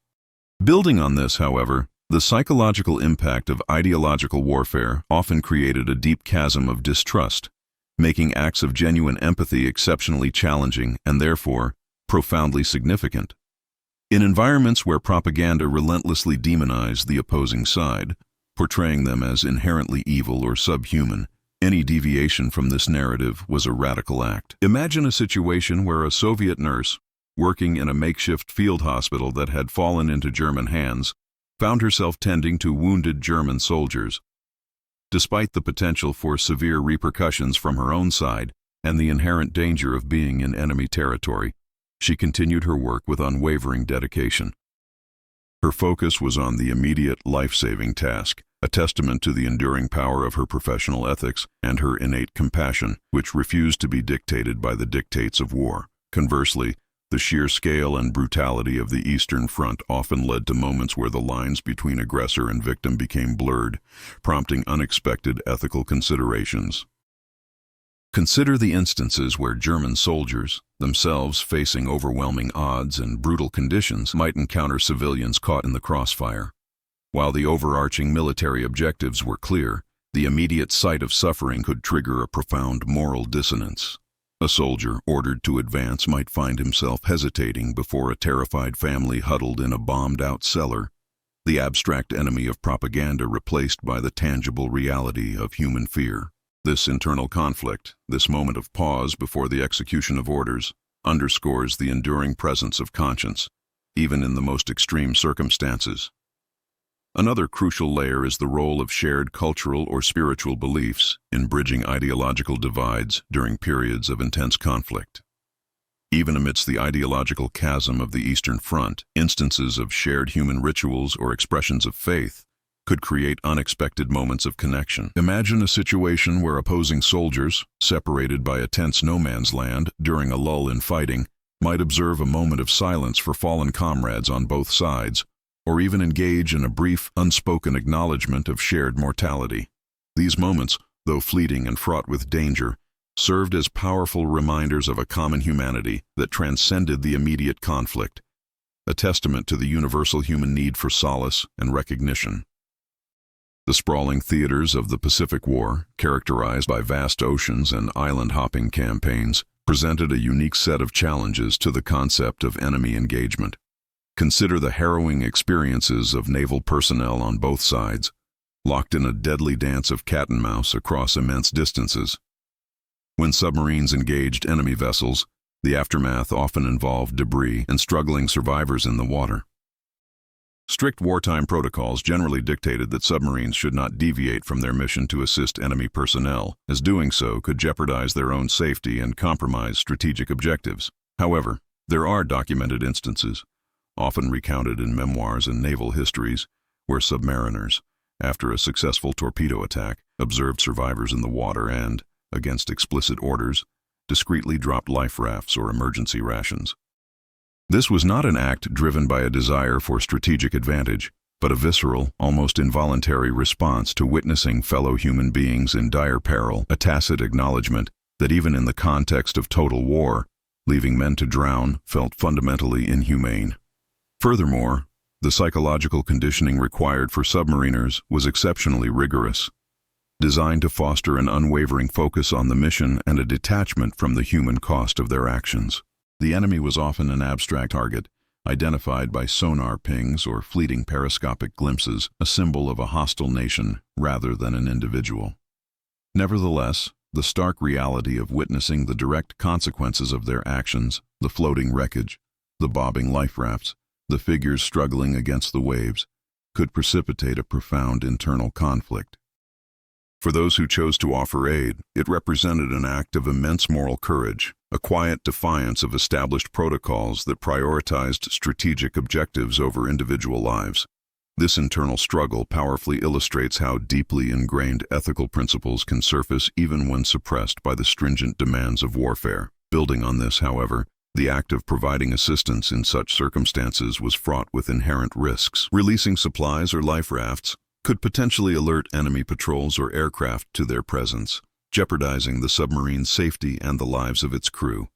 Building on this, however, the psychological impact of ideological warfare often created a deep chasm of distrust, making acts of genuine empathy exceptionally challenging and therefore profoundly significant. In environments where propaganda relentlessly demonized the opposing side, portraying them as inherently evil or subhuman, any deviation from this narrative was a radical act. Imagine a situation where a Soviet nurse, working in a makeshift field hospital that had fallen into German hands, found herself tending to wounded German soldiers. Despite the potential for severe repercussions from her own side and the inherent danger of being in enemy territory, she continued her work with unwavering dedication. Her focus was on the immediate life-saving task, a testament to the enduring power of her professional ethics and her innate compassion, which refused to be dictated by the dictates of war. Conversely, the sheer scale and brutality of the Eastern Front often led to moments where the lines between aggressor and victim became blurred, prompting unexpected ethical considerations. Consider the instances where German soldiers, themselves facing overwhelming odds and brutal conditions, might encounter civilians caught in the crossfire. While the overarching military objectives were clear, the immediate sight of suffering could trigger a profound moral dissonance. A soldier ordered to advance might find himself hesitating before a terrified family huddled in a bombed-out cellar, the abstract enemy of propaganda replaced by the tangible reality of human fear. This internal conflict, this moment of pause before the execution of orders, underscores the enduring presence of conscience, even in the most extreme circumstances. Another crucial layer is the role of shared cultural or spiritual beliefs in bridging ideological divides during periods of intense conflict. Even amidst the ideological chasm of the Eastern Front, instances of shared human rituals or expressions of faith could create unexpected moments of connection. Imagine a situation where opposing soldiers, separated by a tense no-man's land during a lull in fighting, might observe a moment of silence for fallen comrades on both sides, or even engage in a brief, unspoken acknowledgement of shared mortality. These moments, though fleeting and fraught with danger, served as powerful reminders of a common humanity that transcended the immediate conflict, a testament to the universal human need for solace and recognition. The sprawling theaters of the Pacific War, characterized by vast oceans and island-hopping campaigns, presented a unique set of challenges to the concept of enemy engagement. Consider the harrowing experiences of naval personnel on both sides, locked in a deadly dance of cat and mouse across immense distances. When submarines engaged enemy vessels, the aftermath often involved debris and struggling survivors in the water. Strict wartime protocols generally dictated that submarines should not deviate from their mission to assist enemy personnel, as doing so could jeopardize their own safety and compromise strategic objectives. However, there are documented instances, often recounted in memoirs and naval histories, where submariners, after a successful torpedo attack, observed survivors in the water and, against explicit orders, discreetly dropped life rafts or emergency rations. This was not an act driven by a desire for strategic advantage, but a visceral, almost involuntary response to witnessing fellow human beings in dire peril, a tacit acknowledgement that even in the context of total war, leaving men to drown felt fundamentally inhumane. Furthermore, the psychological conditioning required for submariners was exceptionally rigorous, designed to foster an unwavering focus on the mission and a detachment from the human cost of their actions. The enemy was often an abstract target, identified by sonar pings or fleeting periscopic glimpses, a symbol of a hostile nation rather than an individual. Nevertheless, the stark reality of witnessing the direct consequences of their actions, the floating wreckage, the bobbing life rafts, the figures struggling against the waves, could precipitate a profound internal conflict. For those who chose to offer aid, it represented an act of immense moral courage, a quiet defiance of established protocols that prioritized strategic objectives over individual lives. This internal struggle powerfully illustrates how deeply ingrained ethical principles can surface even when suppressed by the stringent demands of warfare. Building on this, however, the act of providing assistance in such circumstances was fraught with inherent risks. Releasing supplies or life rafts, could potentially alert enemy patrols or aircraft to their presence, jeopardizing the submarine's safety and the lives of its crew.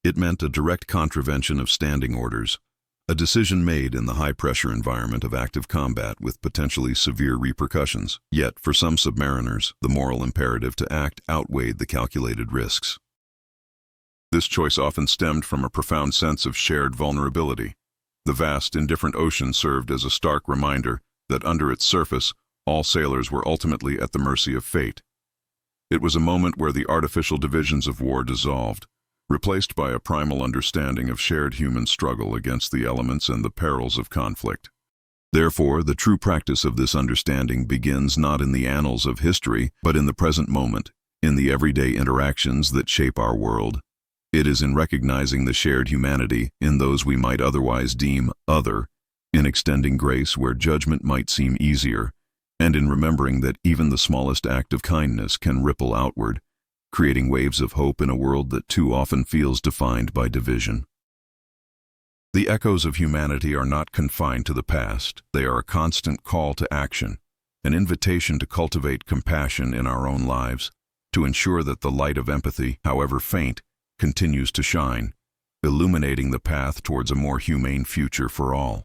It meant a direct contravention of standing orders, a decision made in the high-pressure environment of active combat with potentially severe repercussions. Yet, for some submariners, the moral imperative to act outweighed the calculated risks. This choice often stemmed from a profound sense of shared vulnerability. The vast, indifferent ocean served as a stark reminder that under its surface, all sailors were ultimately at the mercy of fate. It was a moment where the artificial divisions of war dissolved, replaced by a primal understanding of shared human struggle against the elements and the perils of conflict. Therefore, the true practice of this understanding begins not in the annals of history, but in the present moment, in the everyday interactions that shape our world. It is in recognizing the shared humanity in those we might otherwise deem other, in extending grace where judgment might seem easier, and in remembering that even the smallest act of kindness can ripple outward, creating waves of hope in a world that too often feels defined by division. The echoes of humanity are not confined to the past. They are a constant call to action, an invitation to cultivate compassion in our own lives, to ensure that the light of empathy, however faint, continues to shine, illuminating the path towards a more humane future for all.